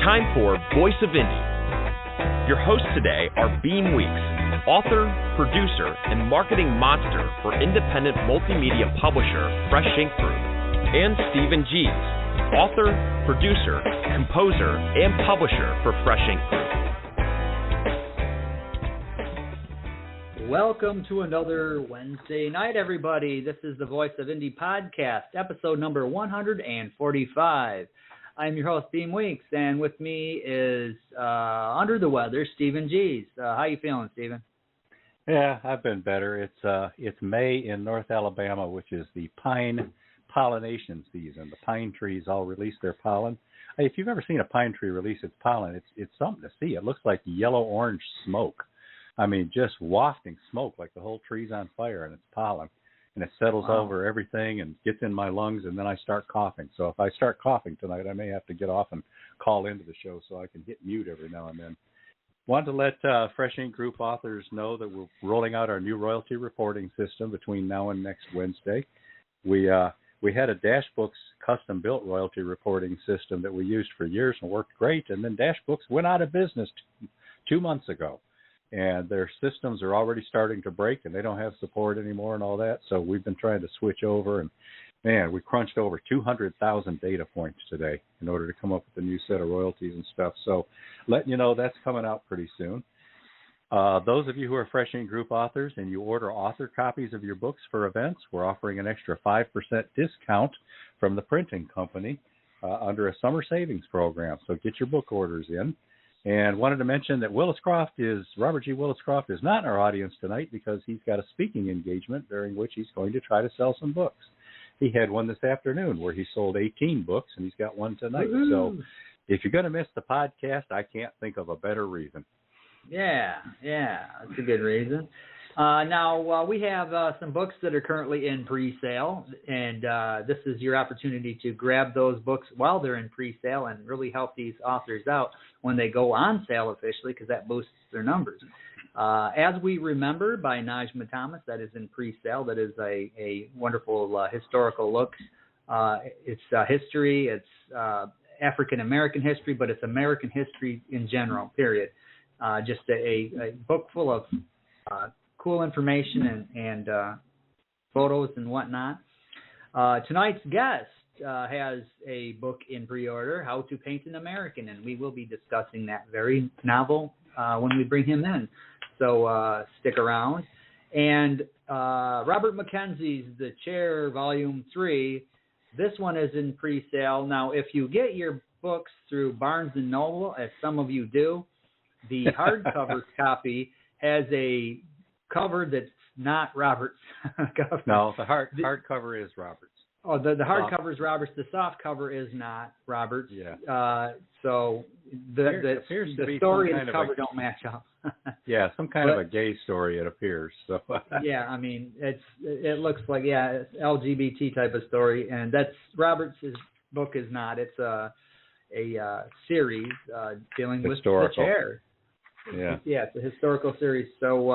time for Voice of Indie. Your hosts today are Beem Weeks, author, producer, and marketing monster for independent multimedia publisher Fresh Ink Group, and Stephen Gies, author, producer, composer, and publisher for Fresh Ink Group. Welcome to another Wednesday night, everybody. This is the Voice of Indie podcast, episode number 145. I'm your host, Beem Weeks, and with me is under the weather, Stephen Gies. How you feeling, Stephen? Yeah, I've been better. It's May in North Alabama, which is the pine pollination season. The pine trees all release their pollen. Hey, if you've ever seen a pine tree release its pollen, it's something to see. It looks like yellow-orange smoke. I mean, just wafting smoke like the whole tree's on fire, and it's pollen. And it settles over everything and gets in my lungs, and then I start coughing. So if I start coughing tonight, I may have to get off and call into the show so I can hit mute every now and then. Want to let Fresh Ink Group authors know that we're rolling out our new royalty reporting system between now and next Wednesday. We had a Dash Books custom-built royalty reporting system that we used for years and worked great, and then Dash Books went out of business 2 months ago. And their systems are already starting to break, and they don't have support anymore and all that. So we've been trying to switch over, and, man, we crunched over 200,000 data points today in order to come up with a new set of royalties and stuff. So letting you know that's coming out pretty soon. Those of you who are Fresh Ink Group authors and you order author copies of your books for events, we're offering an extra 5% discount from the printing company under a summer savings program. So get your book orders in. And wanted to mention that Robert G. Willis-Croft is not in our audience tonight because he's got a speaking engagement during which he's going to try to sell some books. He had one this afternoon where he sold 18 books, and he's got one tonight. Ooh. So if you're going to miss the podcast, I can't think of a better reason. Yeah, that's a good reason. Now, we have some books that are currently in pre-sale, and this is your opportunity to grab those books while they're in pre-sale and really help these authors out when they go on sale officially, because that boosts their numbers. As We Remember by Najma Thomas, that is in pre-sale. That is a wonderful historical look. It's history. It's African-American history, but it's American history in general, period. Just a book full of cool information and photos and whatnot. Tonight's guest has a book in pre-order, How to Paint an American, and we will be discussing that very novel when we bring him in. So stick around. And Robert Mackenzie's The Chair, Volume 3, this one is in pre-sale. Now, if you get your books through Barnes & Noble, as some of you do, the hardcover copy has a cover that's not Robert's cover. No, the hardcover is Robert's. Oh, the hardcover is Robert's. The soft cover is not Robert's. Yeah. So the story and the cover don't match up. Yeah, some kind of a gay story, it appears. So. Yeah, I mean, it looks like it's LGBT type of story, and that's Robert's book is not. It's a series dealing with the chair. Yeah, it's a historical series. So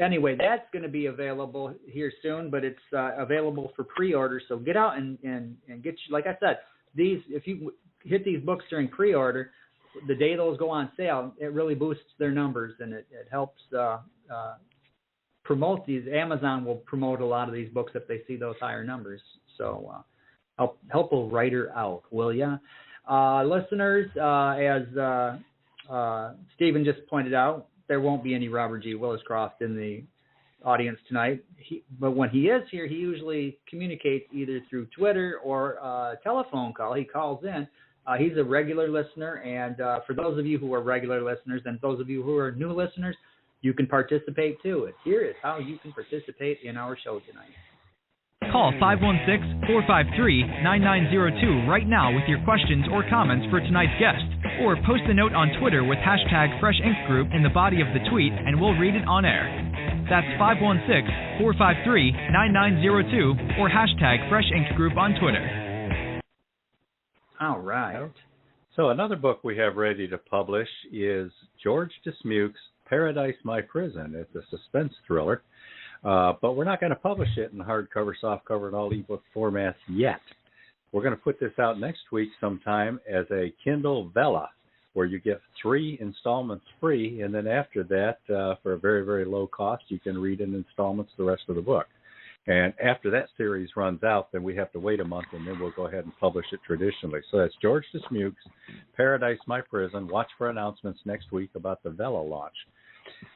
anyway, that's going to be available here soon, but it's available for pre-order. So get out and get, like I said, if you hit these books during pre-order, the day those go on sale, it really boosts their numbers, and it helps promote these. Amazon will promote a lot of these books if they see those higher numbers. So help a writer out, will ya? Listeners, as Stephen just pointed out, there won't be any Robert G. Willis-Croft in the audience tonight. But when he is here, he usually communicates either through Twitter or a telephone call. He calls in. He's a regular listener, and for those of you who are regular listeners and those of you who are new listeners, you can participate too. Here is how you can participate in our show tonight. Call 516-453-9902 right now with your questions or comments for tonight's guest, or post a note on Twitter with hashtag Fresh Ink Group in the body of the tweet, and we'll read it on air. That's 516-453-9902 or hashtag Fresh Ink Group on Twitter. All right. So another book we have ready to publish is George Dismuke's Paradise My Prison. It's a suspense thriller. But we're not going to publish it in hardcover, softcover, and all ebook formats yet. We're going to put this out next week sometime as a Kindle Vella, where you get 3 installments free, and then after that, for a very, very low cost, you can read in installments the rest of the book. And after that series runs out, then we have to wait a month, and then we'll go ahead and publish it traditionally. So that's George Dismukes, Paradise My Prison. Watch for announcements next week about the Vella launch.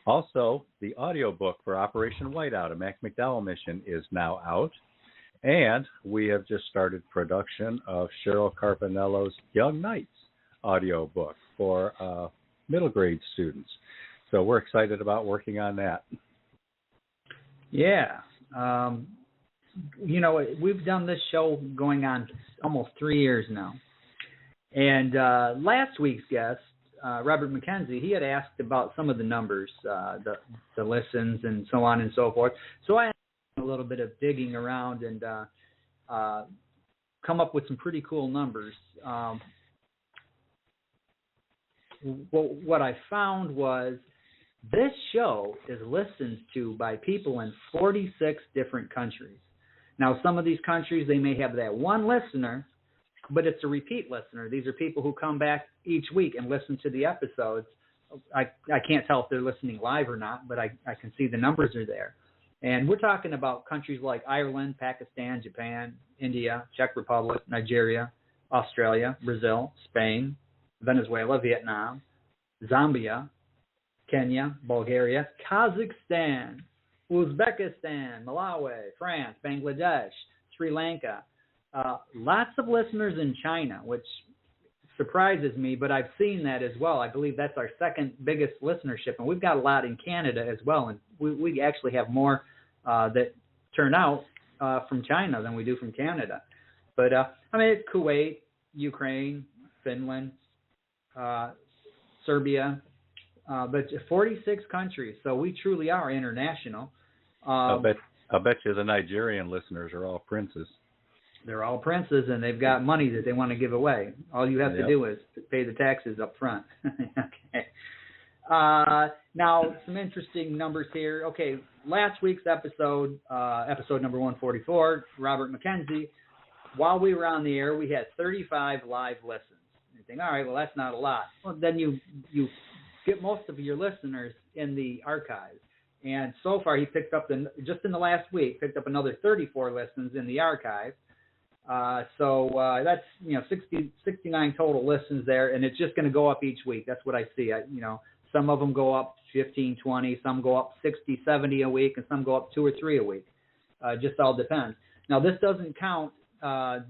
Also, the audiobook for Operation Whiteout, a Mac McDowell mission, is now out. And we have just started production of Cheryl Carpinello's Young Knights audiobook for middle grade students. So we're excited about working on that. Yeah. We've done this show going on almost 3 years now. And last week's guest, Robert McKenzie, he had asked about some of the numbers, the listens and so on and so forth. So I had a little bit of digging around and come up with some pretty cool numbers. What I found was this show is listened to by people in 46 different countries. Now, some of these countries, they may have that one listener, but it's a repeat listener. These are people who come back each week and listen to the episodes. I can't tell if they're listening live or not, but I can see the numbers are there. And we're talking about countries like Ireland, Pakistan, Japan, India, Czech Republic, Nigeria, Australia, Brazil, Spain, Venezuela, Vietnam, Zambia, Kenya, Bulgaria, Kazakhstan, Uzbekistan, Malawi, France, Bangladesh, Sri Lanka. Lots of listeners in China, which surprises me, but I've seen that as well. I believe that's our second biggest listenership, and we've got a lot in Canada as well, and we actually have more that turn out from China than we do from Canada. But, it's Kuwait, Ukraine, Finland, Serbia, but 46 countries, so we truly are international. I bet you the Nigerian listeners are all princes. They're all princes, and they've got money that they want to give away. All you have to do is pay the taxes up front. Okay. Now, some interesting numbers here. Okay, last week's episode number 144, Robert McKenzie, while we were on the air, we had 35 live listens. You think, all right, well, that's not a lot. Well, then you get most of your listeners in the archives. And so far, he picked up, just in the last week, picked up another 34 listens in the archive. So that's 69 total listens there, and it's just going to go up each week. That's what I see. Some of them go up 15, 20, some go up 60, 70 a week, and some go up 2 or 3 a week. Just all depends. Now, this doesn't count the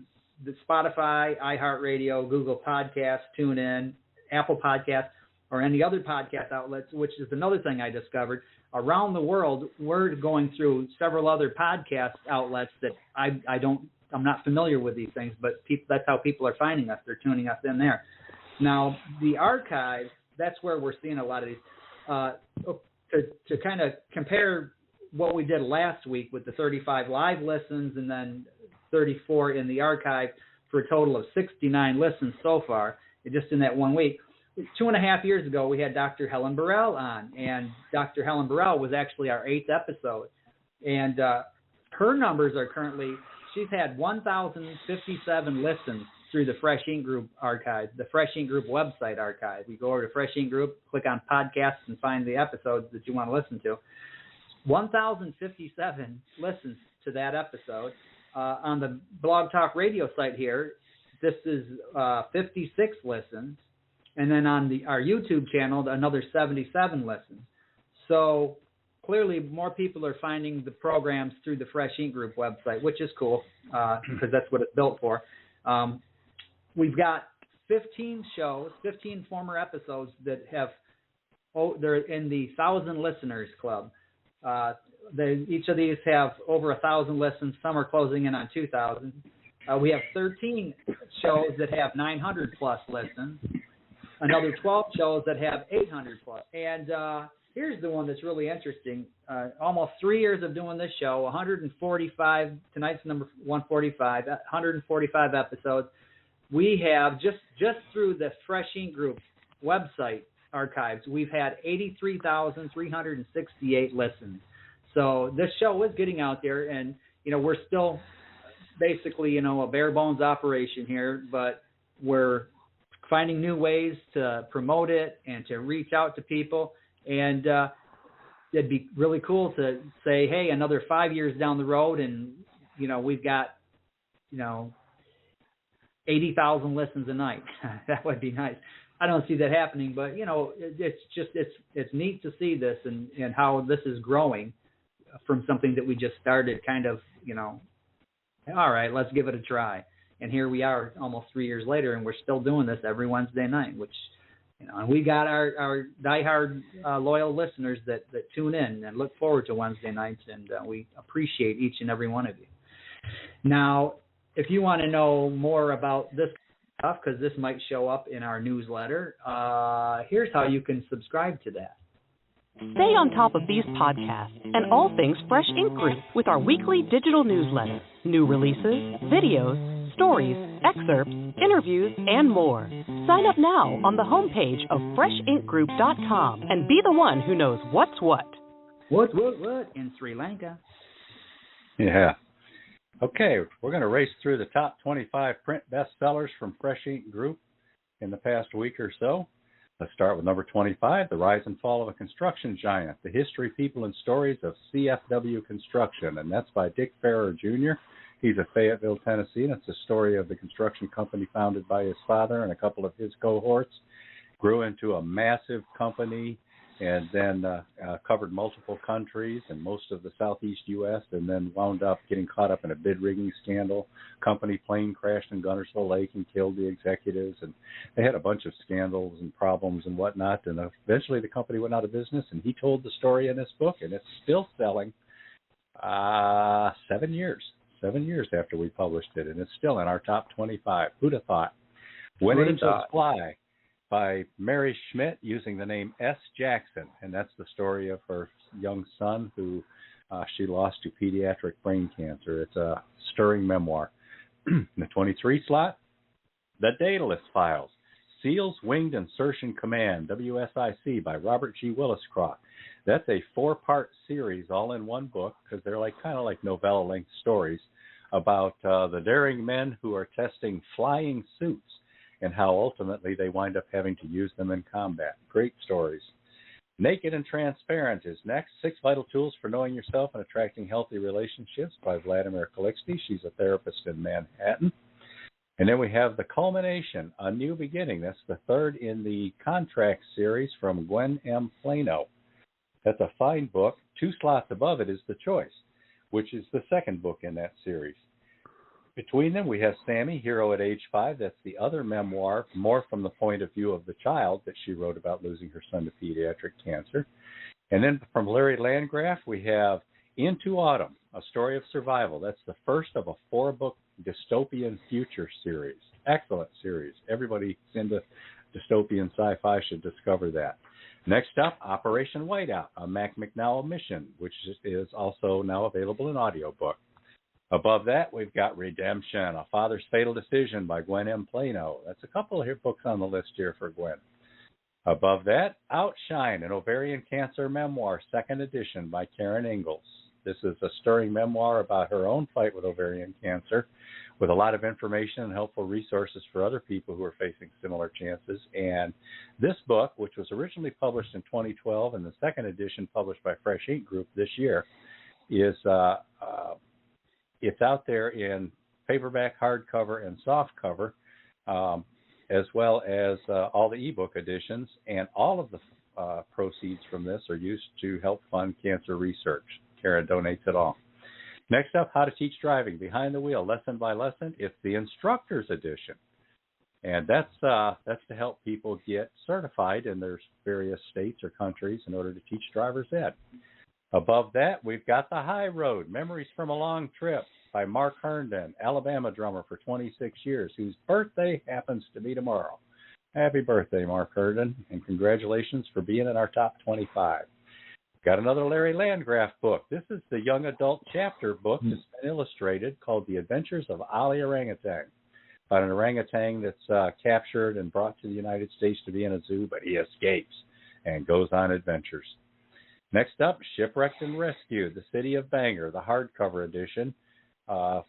Spotify, iHeartRadio, Google Podcasts, TuneIn, Apple Podcasts, or any other podcast outlets, which is another thing I discovered. Around the world, we're going through several other podcast outlets that I'm not familiar with these things, but that's how people are finding us. They're tuning us in there. Now, the archives, that's where we're seeing a lot of these. To kind of compare what we did last week with the 35 live listens and then 34 in the archive for a total of 69 listens so far, just in that 1 week. 2.5 years ago, we had Dr. Helen Burrell on, and Dr. Helen Burrell was actually our 8th episode. And her numbers are currently, she's had 1,057 listens through the Fresh Ink Group archive, the Fresh Ink Group website archive. You go over to Fresh Ink Group, click on podcasts, and find the episodes that you want to listen to. 1,057 listens to that episode. On the Blog Talk Radio site here, this is 56 listens. And then on our YouTube channel, another 77 listens. So clearly more people are finding the programs through the Fresh Ink Group website, which is cool because that's what it's built for. We've got 15 shows, 15 former episodes that they're in the 1,000 Listeners Club. Each of these have over 1,000 listens. Some are closing in on 2,000. We have 13 shows that have 900 plus listens. Another 12 shows that have 800 plus. And here's the one that's really interesting. Almost 3 years of doing this show, 145, tonight's number 145, 145 episodes. We have, just through the Fresh Ink Group website archives, we've had 83,368 listens. So this show is getting out there, and, we're still basically, a bare bones operation here, but we're finding new ways to promote it and to reach out to people. And it'd be really cool to say, hey, another 5 years down the road, and we've got 80,000 listens a night. That would be nice. I don't see that happening, but it's neat to see this and how this is growing from something that we just started kind of, all right, let's give it a try. And here we are almost 3 years later, and we're still doing this every Wednesday night, which, and we got our diehard loyal listeners that tune in and look forward to Wednesday nights, and we appreciate each and every one of you. Now, if you want to know more about this stuff, because this might show up in our newsletter, here's how you can subscribe to that. Stay on top of these podcasts and all things Fresh Ink Group with our weekly digital newsletter, new releases, videos, stories, excerpts, interviews, and more. Sign up now on the homepage of freshinkgroup.com and be the one who knows what's what. What in Sri Lanka? Yeah. Okay, we're going to race through the top 25 print bestsellers from Fresh Ink Group in the past week or so. Let's start with number 25, The Rise and Fall of a Construction Giant, The History, People, and Stories of CFW Construction, and that's by Dick Farrer, Jr. He's of Fayetteville, Tennessee, and it's a story of the construction company founded by his father and a couple of his cohorts, grew into a massive company, and then covered multiple countries and most of the southeast U.S., and then wound up getting caught up in a bid rigging scandal. Company plane crashed in Guntersville Lake and killed the executives, and they had a bunch of scandals and problems and whatnot, and eventually the company went out of business, and he told the story in this book, and it's still selling 7 years after we published it, and it's still in our top 25. Who'd have thought? When Angels Fly by Mary Schmidt, using the name S. Jackson, and that's the story of her young son who she lost to pediatric brain cancer. It's a stirring memoir. In the 23 slot, The Daedalus Files, SEALs Winged Insertion Command, WSIC, by Robert G. Williscroft. That's a 4-part series all in one book, because they're kind of like novella-length stories about the daring men who are testing flying suits and how ultimately they wind up having to use them in combat. Great stories. Naked and Transparent is next. 6 Vital Tools for Knowing Yourself and Attracting Healthy Relationships by Vladimir Kalixty. She's a therapist in Manhattan. And then we have The Culmination, A New Beginning. That's the 3rd in the Contract series from Gwen M. Plano. That's a fine book. 2 slots above it is The Choice, which is the 2nd book in that series. Between them, we have Sammy, Hero at Age 5. That's the other memoir, more from the point of view of the child, that she wrote about losing her son to pediatric cancer. And then from Larry Landgraf, we have Into Autumn, A Story of Survival. That's the first of a 4-book dystopian future series. Excellent series. Everybody into dystopian sci-fi should discover that. Next up, Operation Whiteout, a Mac McNowell mission, which is also now available in audiobook. Above that, we've got Redemption, A Father's Fatal Decision by Gwen M. Plano. That's a couple of books on the list here for Gwen. Above that, Outshine, an ovarian cancer memoir, 2nd edition by Karen Ingalls. This is a stirring memoir about her own fight with ovarian cancer, with a lot of information and helpful resources for other people who are facing similar chances. And this book, which was originally published in 2012 and the 2nd edition published by Fresh Ink Group this year, is it's out there in paperback, hardcover, and softcover, as well as all the ebook editions. And all of the proceeds from this are used to help fund cancer research. Karen donates it all. Next up, How to Teach Driving, Behind the Wheel, Lesson by Lesson. It's the Instructor's Edition. And that's to help people get certified in their various states or countries in order to teach driver's ed. Above that, we've got The High Road, Memories from a Long Trip by Mark Herndon, Alabama drummer for 26 years, whose birthday happens to be tomorrow. Happy birthday, Mark Herndon, and congratulations for being in our top 25. Got another Larry Landgraf book. This is the young adult chapter book that's been illustrated, called The Adventures of Ali Orangutan, about an orangutan that's captured and brought to the United States to be in a zoo, but he escapes and goes on adventures. Next up, Shipwrecked and Rescued, The City of Bangor, the hardcover edition.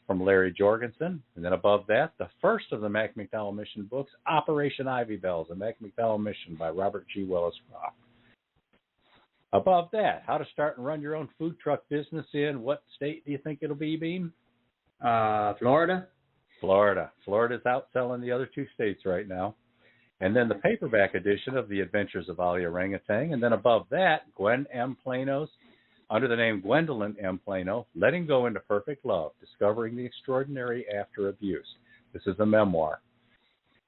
from Larry Jorgensen. And then above that, the first of the Mac McDowell Mission books, Operation Ivy Bells, a Mac McDowell Mission by Robert G. Willis Roth. Above that, how to start and run your own food truck business in what state do you think it'll be, Beem? Florida. Florida's outselling the other two states right now. And then the paperback edition of The Adventures of Ali Orangutan. And then above that, Gwen M. Plano's, under the name Gwendolyn M. Plano, Letting Go into Perfect Love, Discovering the Extraordinary After Abuse. This is a memoir.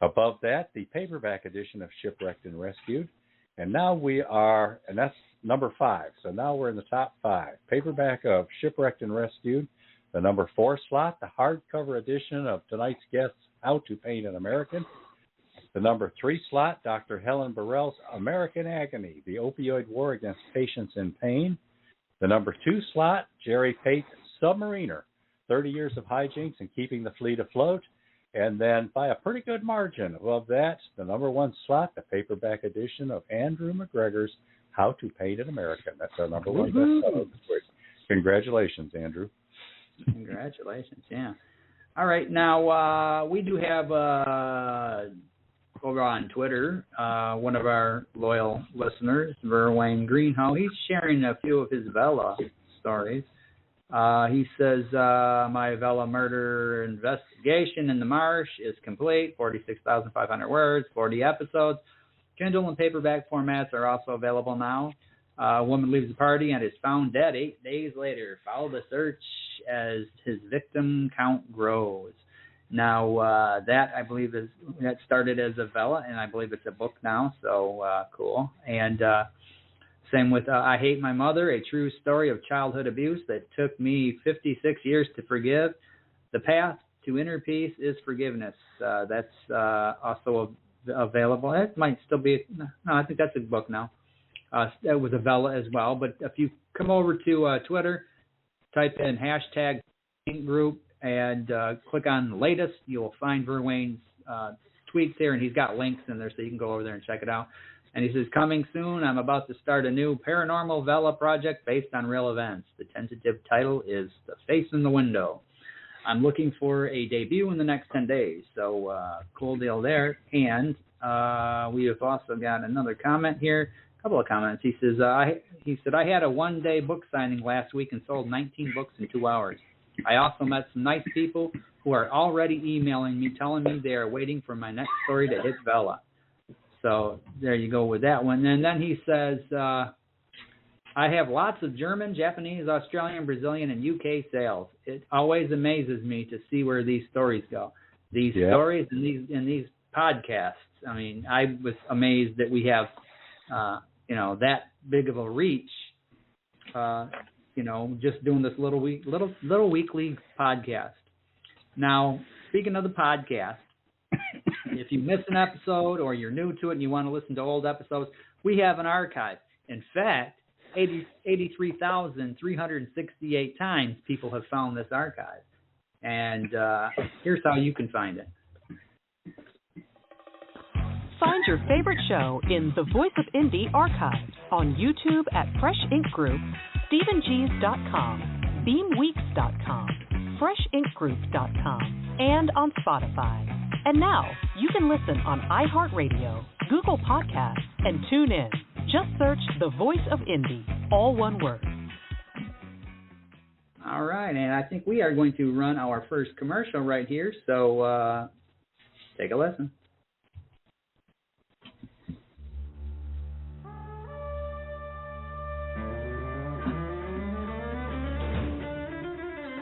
Above that, the paperback edition of Shipwrecked and Rescued. And now and that's number 5. So now we're in the top 5. Paperback of Shipwrecked and Rescued. The number 4 slot, the hardcover edition of tonight's guest, How to Paint an American. The number 3 slot, Dr. Helen Burrell's American Agony, The Opioid War Against Patients in Pain. The number 2 slot, Jerry Pate's Submariner, 30 Years of Hijinks and Keeping the Fleet Afloat. And then by a pretty good margin above that, the number 1 slot, the paperback edition of Andrew McGregor's How to Paint an American. That's our number 1 bestseller this week. Congratulations, Andrew. Congratulations, yeah. All right, now we do have over on Twitter, one of our loyal listeners, Verwayne Greenhow, he's sharing a few of his Vela stories. He says, my Vela murder investigation in the marsh is complete, 46,500 words, 40 episodes. Kindle and paperback formats are also available now. A woman leaves the party and is found dead 8 days later. Follow the search as his victim count grows. Now, that, I believe, that started as a Vela, and I believe it's a book now, so cool. And same with I Hate My Mother, a true story of childhood abuse that took me 56 years to forgive. The path to inner peace is forgiveness. That's also available. It might still be, no, I think that's a book now. That was a Vela as well. But if you come over to Twitter, type in hashtag group and click on latest, you'll find Verwayne's tweets there, and he's got links in there so you can go over there and check it out. And he says, coming soon, I'm about to start a new paranormal Vela project based on real events. The tentative title is The Face in the Window. I'm looking for a debut in the next 10 days. So cool deal there. And we have also got another comment here. Couple of comments. He says, I had a one-day book signing last week and sold 19 books in 2 hours. I also met some nice people who are already emailing me, telling me they are waiting for my next story to hit Vela. So there you go with that one. And then he says, I have lots of German, Japanese, Australian, Brazilian, and UK sales. It always amazes me to see where these stories go. These stories and these podcasts. I mean, I was amazed that we have that big of a reach, just doing this little weekly podcast. Now, speaking of the podcast, if you miss an episode or you're new to it and you want to listen to old episodes, we have an archive. In fact, 83,368 times people have found this archive. And here's how you can find it. Find your favorite show in the Voice of Indie archives on YouTube at Fresh Ink Group, StephenGees.com, BeamWeeks.com, FreshInkGroup.com, and on Spotify. And now you can listen on iHeartRadio, Google Podcasts, and TuneIn. Just search The Voice of Indie, all one word. All right, and I think we are going to run our first commercial right here, so take a listen.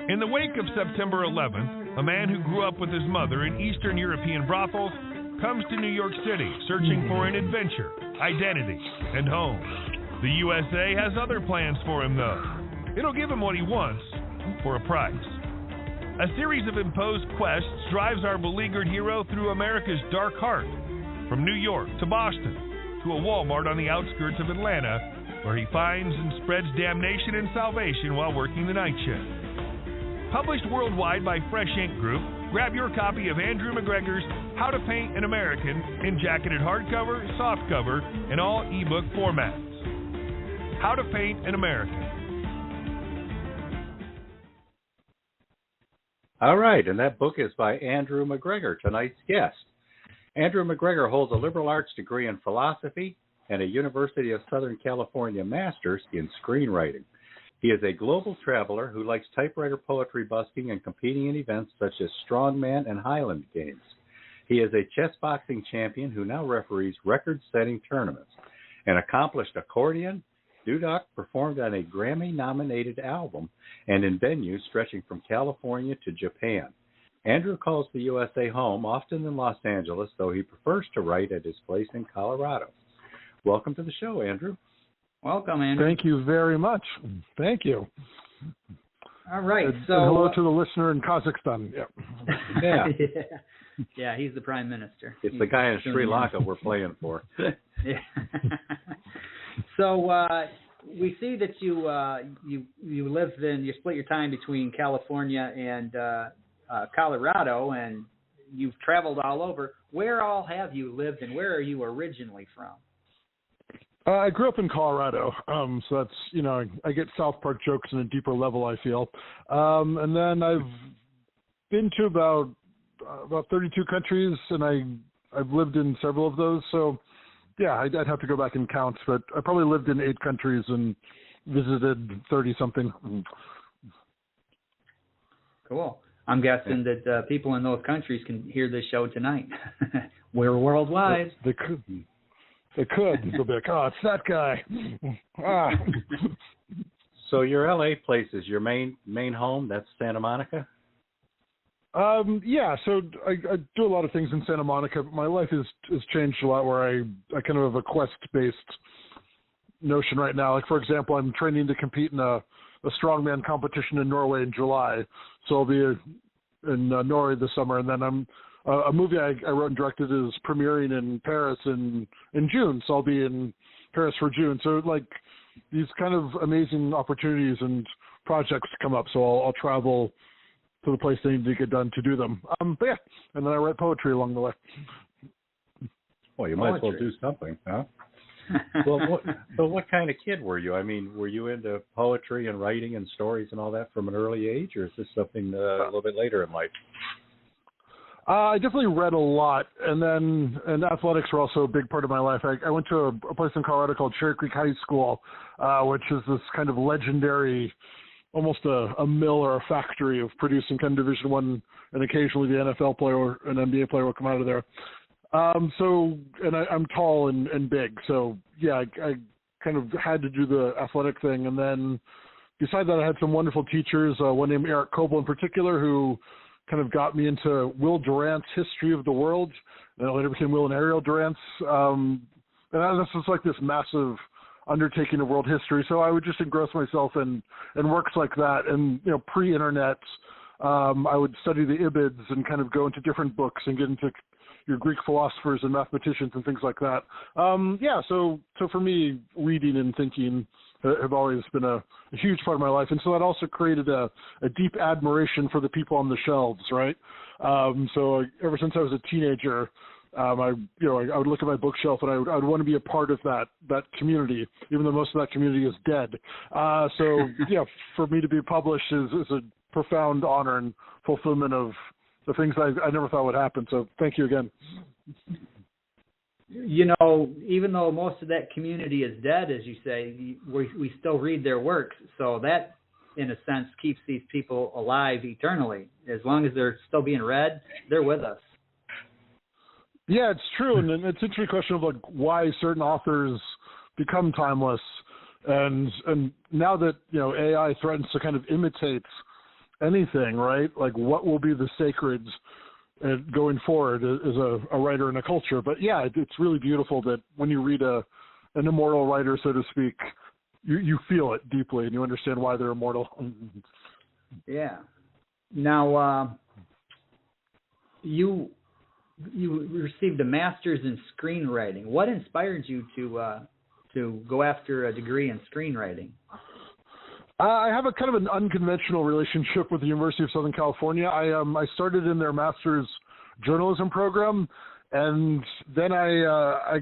In the wake of September 11th, a man who grew up with his mother in Eastern European brothels comes to New York City searching for an adventure, identity, and home. The USA has other plans for him, though. It'll give him what he wants for a price. A series of imposed quests drives our beleaguered hero through America's dark heart, from New York to Boston to a Walmart on the outskirts of Atlanta, where he finds and spreads damnation and salvation while working the night shift. Published worldwide by Fresh Ink Group, grab your copy of Andrew McGregor's How to Paint an American in jacketed hardcover, softcover, and all ebook formats. How to Paint an American. All right, and that book is by Andrew McGregor, tonight's guest. Andrew McGregor holds a liberal arts degree in philosophy and a University of Southern California master's in screenwriting. He is a global traveler who likes typewriter poetry busking and competing in events such as Strongman and Highland Games. He is a chess boxing champion who now referees record-setting tournaments. An accomplished accordion, Dudok performed on a Grammy-nominated album and in venues stretching from California to Japan. Andrew calls the USA home often in Los Angeles, though he prefers to write at his place in Colorado. Welcome to the show, Andrew. Welcome, Andrew. Thank you very much. Thank you. All right. And hello to the listener in Kazakhstan. Yeah. Yeah, he's the prime minister. It's the guy in Sri Lanka we're playing for. Yeah. So we see that you lived in, you split your time between California and Colorado, and you've traveled all over. Where all have you lived, and where are you originally from? I grew up in Colorado, so that's, I get South Park jokes on a deeper level, I feel. And then I've been to about 32 countries, and I've lived in several of those. So, yeah, I'd have to go back and count, but I probably lived in 8 countries and visited 30-something. Cool. I'm guessing that people in those countries can hear this show tonight. We're worldwide. They could. They'll be like, oh, it's that guy. Ah. So your L.A. place is your main home? That's Santa Monica? Yeah, so I do a lot of things in Santa Monica. My life has changed a lot where I kind of have a quest-based notion right now. Like, for example, I'm training to compete in a strongman competition in Norway in July. So I'll be in Norway this summer, and then a movie I wrote and directed is premiering in Paris in June, so I'll be in Paris for June. So, like, these kind of amazing opportunities and projects come up, so I'll travel to the place they need to get done to do them. But yeah, and then I write poetry along the way. Well, you might as well do something, huh? Well, what kind of kid were you? I mean, were you into poetry and writing and stories and all that from an early age, or is this something a little bit later in life? I definitely read a lot, and athletics were also a big part of my life. I went to a place in Colorado called Cherry Creek High School, which is this kind of legendary, almost a mill or a factory of producing kind of Division I, and occasionally the NFL player or an NBA player will come out of there. I'm tall and big, so yeah, I kind of had to do the athletic thing, and then besides that, I had some wonderful teachers. One named Eric Coble in particular, who kind of got me into Will Durant's History of the World, and it later became Will and Ariel Durant's. And this was like this massive undertaking of world history. So I would just engross myself in works like that. And, pre-internet, I would study the Ibids and kind of go into different books and get into your Greek philosophers and mathematicians and things like that. So for me, reading and thinking have always been a huge part of my life. And so that also created a deep admiration for the people on the shelves, right? So ever since I was a teenager, I would look at my bookshelf and I would want to be a part of that community, even though most of that community is dead. For me to be published is a profound honor and fulfillment of the things I never thought would happen. So thank you again. Even though most of that community is dead, as you say, we still read their works. So that, in a sense, keeps these people alive eternally. As long as they're still being read, they're with us. Yeah, it's true. And it's an interesting question of like why certain authors become timeless. And now that, AI threatens to kind of imitate anything, right? Like what will be the sacred going forward as a writer in a culture. But yeah, it's really beautiful that when you read an immortal writer, so to speak, you feel it deeply and you understand why they're immortal. Yeah. Now, you received a master's in screenwriting. What inspired you to go after a degree in screenwriting? I have a kind of an unconventional relationship with the University of Southern California. I started in their master's journalism program, and then I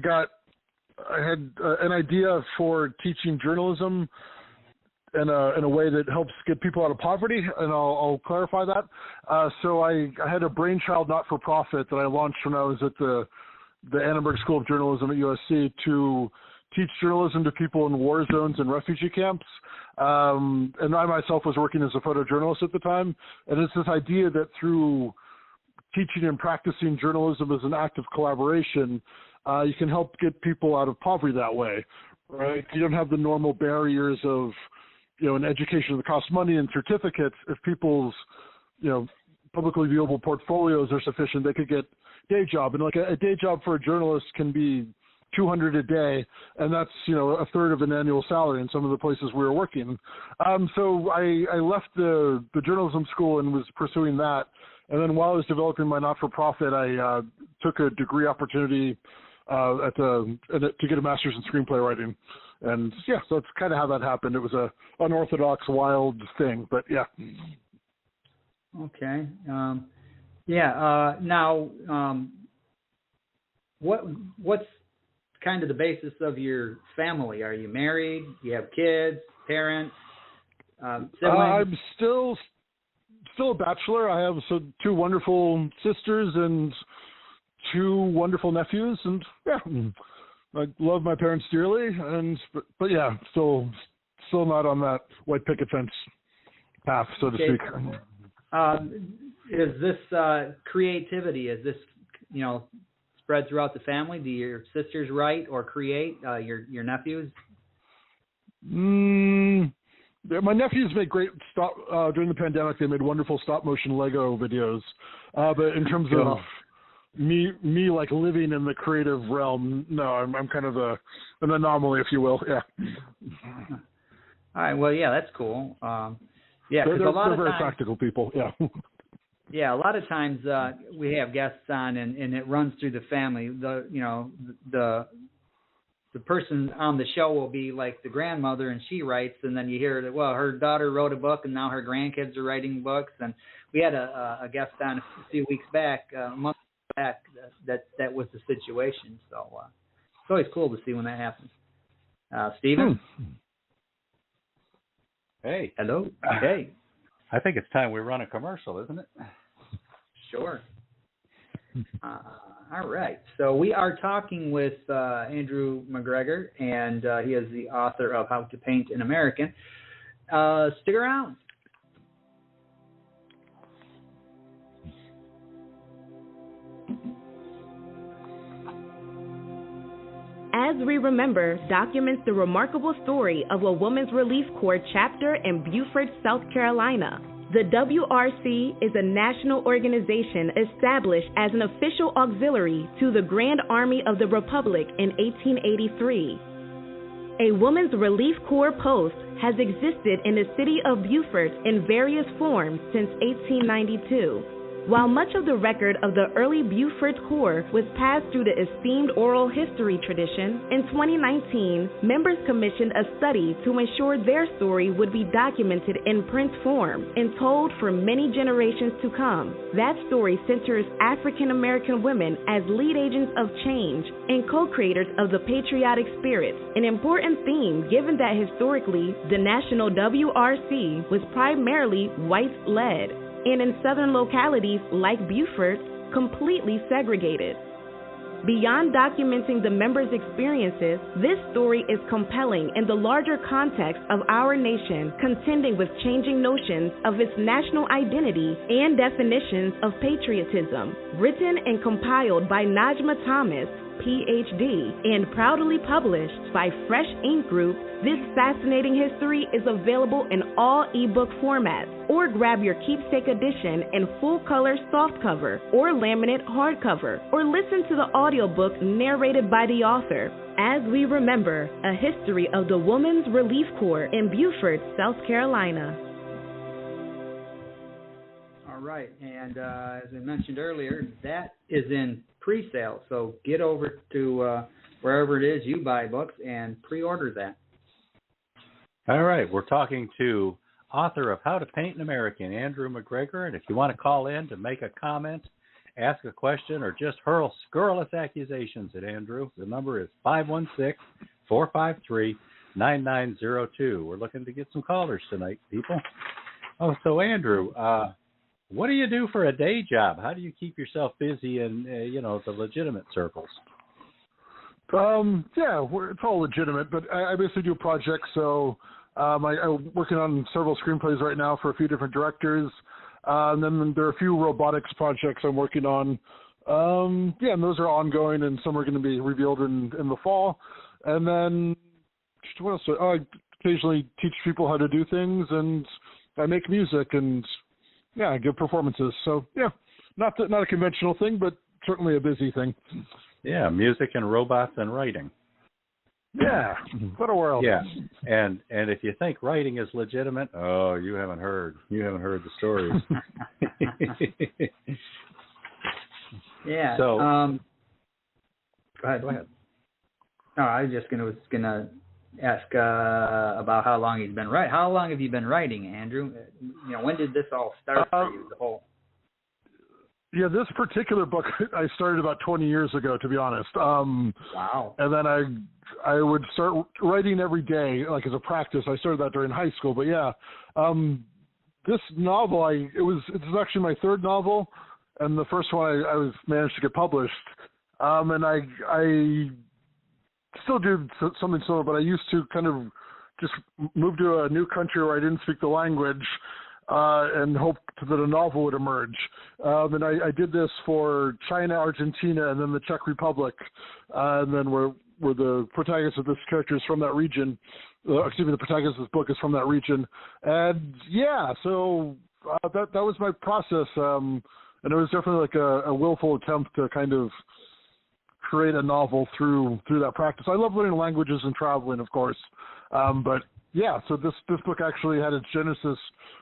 had an idea for teaching journalism in a way that helps get people out of poverty, and I'll clarify that. So I had a brainchild not-for-profit that I launched when I was at the Annenberg School of Journalism at USC to teach journalism to people in war zones and refugee camps. And I myself was working as a photojournalist at the time. And it's this idea that through teaching and practicing journalism as an act of collaboration, you can help get people out of poverty that way, right? You don't have the normal barriers of, an education that costs money and certificates. If people's, publicly viewable portfolios are sufficient, they could get day job. And like a day job for a journalist can be $200 a day, and that's a third of an annual salary in some of the places we were working. So I left the journalism school and was pursuing that. And then while I was developing my not-for-profit, I took a degree opportunity to get a master's in screenplay writing. And yeah, so that's kind of how that happened. It was a unorthodox, wild thing, but yeah. Okay. Now, what's kind of the basis of your family? Are you married? Do you have kids, parents, siblings? I'm still a bachelor. I have two wonderful sisters and two wonderful nephews, and yeah, I love my parents dearly. But yeah, still not on that white picket fence path, so to speak. Is this creativity? Is this spread throughout the family? Do your sisters write or create? Your nephews? My nephews made great during the pandemic. They made wonderful stop motion Lego videos. But in terms of me like living in the creative realm, no, I'm kind of an anomaly, if you will. Yeah. All right. Well, yeah, that's cool. Yeah, they're a lot of very times, practical people. Yeah. Yeah, a lot of times we have guests on, and it runs through the family. The person on the show will be like the grandmother, and she writes, and then you hear that, well, her daughter wrote a book, and now her grandkids are writing books. And we had a guest on a few weeks back, a month back, that was the situation. So it's always cool to see when that happens. Stephen? Hey. Hello. Hey. I think it's time we run a commercial, isn't it? Sure. All right. So we are talking with Andrew McGregor, and he is the author of How to Paint an American. Stick around. As We Remember documents the remarkable story of a Women's Relief Corps chapter in Beaufort, South Carolina. The WRC is a national organization established as an official auxiliary to the Grand Army of the Republic in 1883. A Women's Relief Corps post has existed in the city of Beaufort in various forms since 1892. While much of the record of the early Beaufort Corps was passed through the esteemed oral history tradition, in 2019, members commissioned a study to ensure their story would be documented in print form and told for many generations to come. That story centers African American women as lead agents of change and co-creators of the patriotic spirit, an important theme given that historically the national WRC was primarily white-led, and in southern localities like Beaufort, completely segregated. Beyond documenting the members' experiences, this story is compelling in the larger context of our nation contending with changing notions of its national identity and definitions of patriotism. Written and compiled by Najma Thomas, Ph.D., and proudly published by Fresh Ink Group, this fascinating history is available in all ebook formats, or grab your keepsake edition in full-color softcover or laminate hardcover, or listen to the audiobook narrated by the author. As We Remember, a history of the Women's Relief Corps in Beaufort, South Carolina. All right, and as I mentioned earlier, that is in pre-sale, so get over to wherever it is you buy books and pre-order that. All right, we're talking to author of How to Paint an American, Andrew McGregor, and if you want to call in to make a comment, ask a question, or just hurl scurrilous accusations at Andrew, the number is 516-453-3683. 9902. We're looking to get some callers tonight, people. Oh, so Andrew, what do you do for a day job? How do you keep yourself busy in, the legitimate circles? It's all legitimate, but I basically do projects. So I'm working on several screenplays right now for a few different directors. And then there are a few robotics projects I'm working on. And those are ongoing, and some are going to be revealed in the fall. And then what else? I occasionally teach people how to do things, and I make music, and I give performances. So not a conventional thing, but certainly a busy thing. Yeah, music and robots and writing. Yeah, what a world. Yeah, and if you think writing is legitimate, oh, you haven't heard the stories. Yeah. So, go ahead. No, I was just gonna ask about how long he's been writing. How long have you been writing, Andrew? When did this all start for you? The whole. Yeah, this particular book I started about 20 years ago, to be honest. Wow. And then I would start writing every day, like as a practice. I started that during high school, but this novel, it's actually my third novel, and the first one I was managed to get published. And I still do something similar, but I used to kind of just move to a new country where I didn't speak the language. And hoped that a novel would emerge. And I did this for China, Argentina, and then the Czech Republic. And then where the protagonist of this character is from that region. The protagonist of this book is from that region. And so that was my process. And it was definitely like a willful attempt to kind of create a novel through that practice. I love learning languages and traveling, of course. So this book actually had its genesis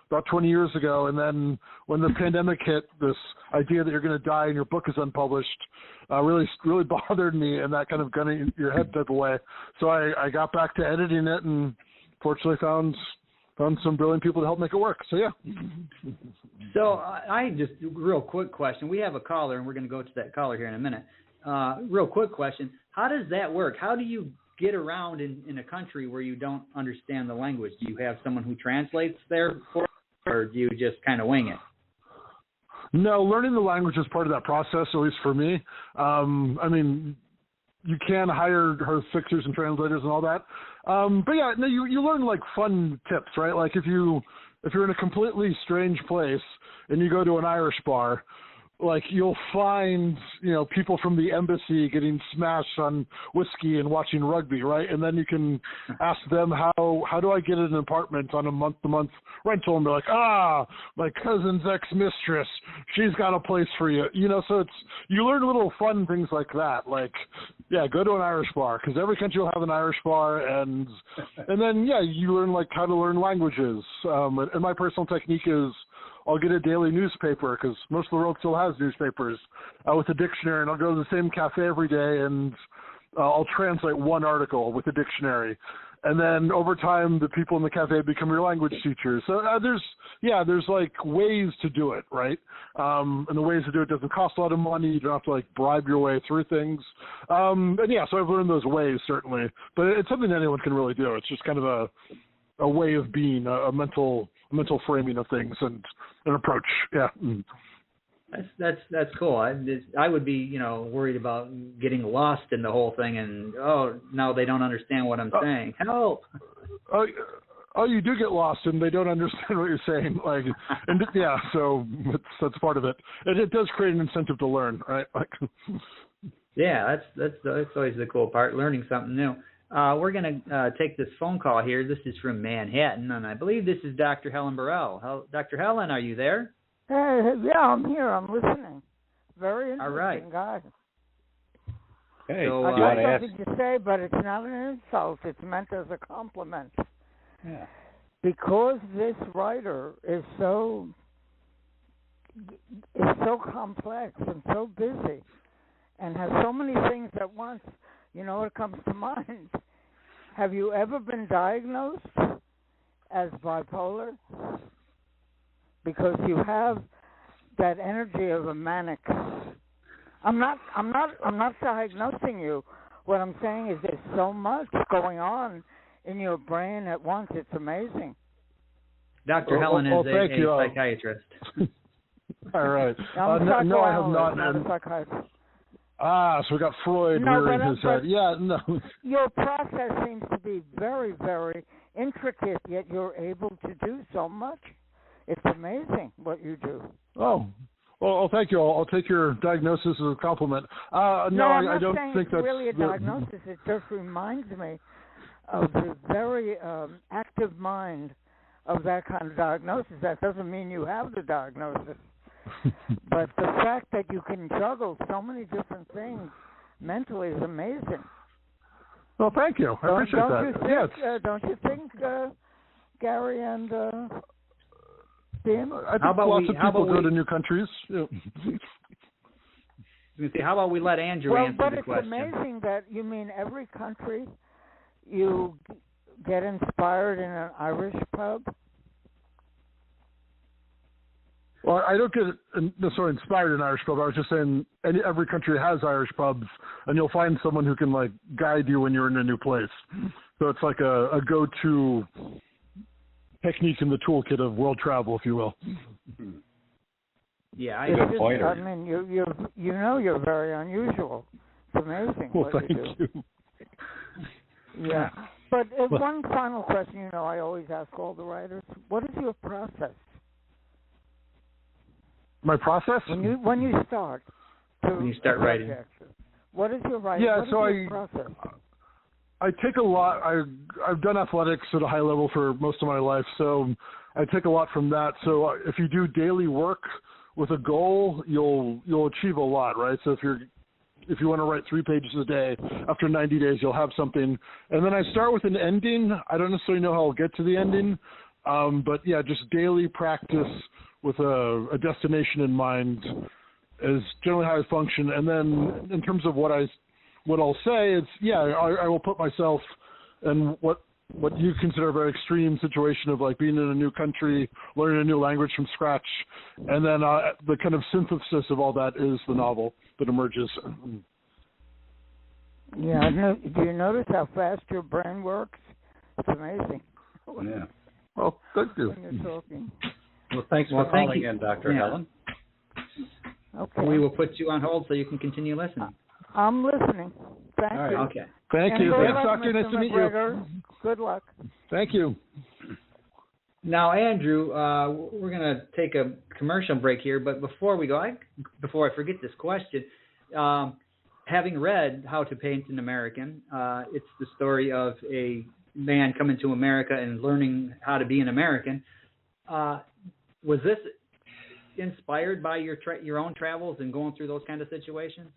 about 20 years ago, and then when the pandemic hit, this idea that you're going to die and your book is unpublished really bothered me, and that kind of got your head type away. So I got back to editing it, and fortunately found some brilliant people to help make it work. So So I just real quick question. We have a caller, and we're going to go to that caller here in a minute. Real quick question: how does that work? How do you get around in a country where you don't understand the language? Do you have someone who translates there for you, or do you just kind of wing it? No, learning the language is part of that process, at least for me. You can hire her fixers and translators and all that. You learn like fun tips, right? Like if you're in a completely strange place and you go to an Irish bar, like you'll find, people from the embassy getting smashed on whiskey and watching rugby, right? And then you can ask them, how do I get an apartment on a month-to-month rental? And they're like, my cousin's ex-mistress, she's got a place for you. So you learn little fun things like that. Like, go to an Irish bar, because every country will have an Irish bar, and then you learn like how to learn languages. And my personal technique is, I'll get a daily newspaper, because most of the world still has newspapers, with a dictionary, and I'll go to the same cafe every day, and I'll translate one article with a dictionary. And then over time, the people in the cafe become your language teachers. So there's like ways to do it, right? And the ways to do it doesn't cost a lot of money. You don't have to like bribe your way through things. So I've learned those ways, certainly. But it's something anyone can really do. It's just kind of a way of being, a mental framing of things and an approach. Yeah. That's cool. I would be, worried about getting lost in the whole thing, and now they don't understand what I'm saying. Help. You do get lost, and they don't understand what you're saying. So that's part of it. And it does create an incentive to learn, right? That's always the cool part, learning something new. We're going to take this phone call here. This is from Manhattan, and I believe this is Dr. Helen Burrell. Dr. Helen, are you there? Hey, yeah, I'm here. I'm listening. Very interesting, all right, guys. Hey, so, you I got something to say, but it's not an insult. It's meant as a compliment. Yeah. Because this writer is so complex and so busy and has so many things at once, what comes to mind? Have you ever been diagnosed as bipolar? Because you have that energy of a manic. I'm not diagnosing you. What I'm saying is there's so much going on in your brain at once. It's amazing. Dr. Helen is a psychiatrist. All right. No, I have not. Not a psychiatrist. So we got Freud rearing his head. Yeah, no. Your process seems to be very, very intricate, yet you're able to do so much. It's amazing what you do. Oh. Well, thank you. I'll take your diagnosis as a compliment. I'm I don't saying think it's that's really a diagnosis. It just reminds me of the very active mind of that kind of diagnosis. That doesn't mean you have the diagnosis. But the fact that you can juggle so many different things mentally is amazing. Well, thank you. I appreciate that. Don't you think, Gary and Beem? I think lots of people go to new countries. Yeah. How about we let Andrew answer the question? But it's amazing that you mean every country you get inspired in an Irish pub? Well, I don't get necessarily inspired in Irish pub. I was just saying every country has Irish pubs, and you'll find someone who can like guide you when you're in a new place. So it's like a go-to technique in the toolkit of world travel, if you will. Yeah, I mean, you're very unusual. It's amazing. Well, what thank you. Yeah, but Well, one final question. I always ask all the writers: what is your process? My process? When you start writing. What is your writing? Yeah, your process? I take a lot. I've done athletics at a high level for most of my life, so I take a lot from that. So if you do daily work with a goal, you'll achieve a lot, right? So if you want to write 3 pages a day, after 90 days you'll have something. And then I start with an ending. I don't necessarily know how I'll get to the ending, but yeah, just daily practice with a destination in mind is generally how I function. And then in terms of what I'll say, it's I will put myself in what you consider a very extreme situation of like being in a new country, learning a new language from scratch, and then the kind of synthesis of all that is the novel that emerges. Yeah, do you notice how fast your brain works? It's amazing. Yeah. Well, thank you. When you're talking. Well, thanks for calling in, Dr. Helen. Okay. We will put you on hold so you can continue listening. I'm listening. Thank you. Okay. Thank you. Thanks, Doctor. Nice to meet you. Good luck. Thank you. Now, Andrew, we're going to take a commercial break here, but before we go, before I forget this question, having read How to Paint an American, it's the story of a man coming to America and learning how to be an American. Was this inspired by your own travels and going through those kind of situations?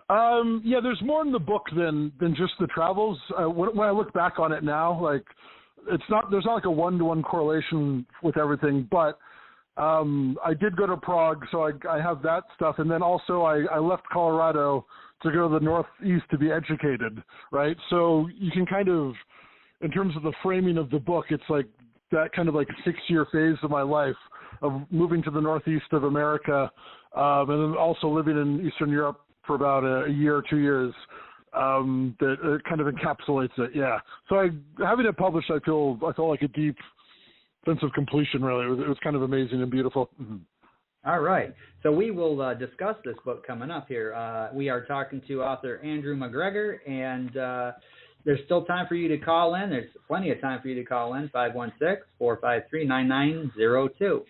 Yeah, there's more in the book than just the travels. When I look back on it now, like there's not like a 1-to-1 correlation with everything, but I did go to Prague, so I have that stuff, and then also I left Colorado to go to the Northeast to be educated, right? So you can kind of, in terms of the framing of the book, it's like that kind of like 6-year phase of my life of moving to the Northeast of America, and then also living in Eastern Europe for about a year or 2 years. That kind of encapsulates it, yeah. So having it published, I felt like a deep sense of completion. Really, it was kind of amazing and beautiful. Mm-hmm. All right, so we will discuss this book coming up here. We are talking to author Andrew McGregor, and there's still time for you to call in. There's plenty of time for you to call in, 516-453-9902.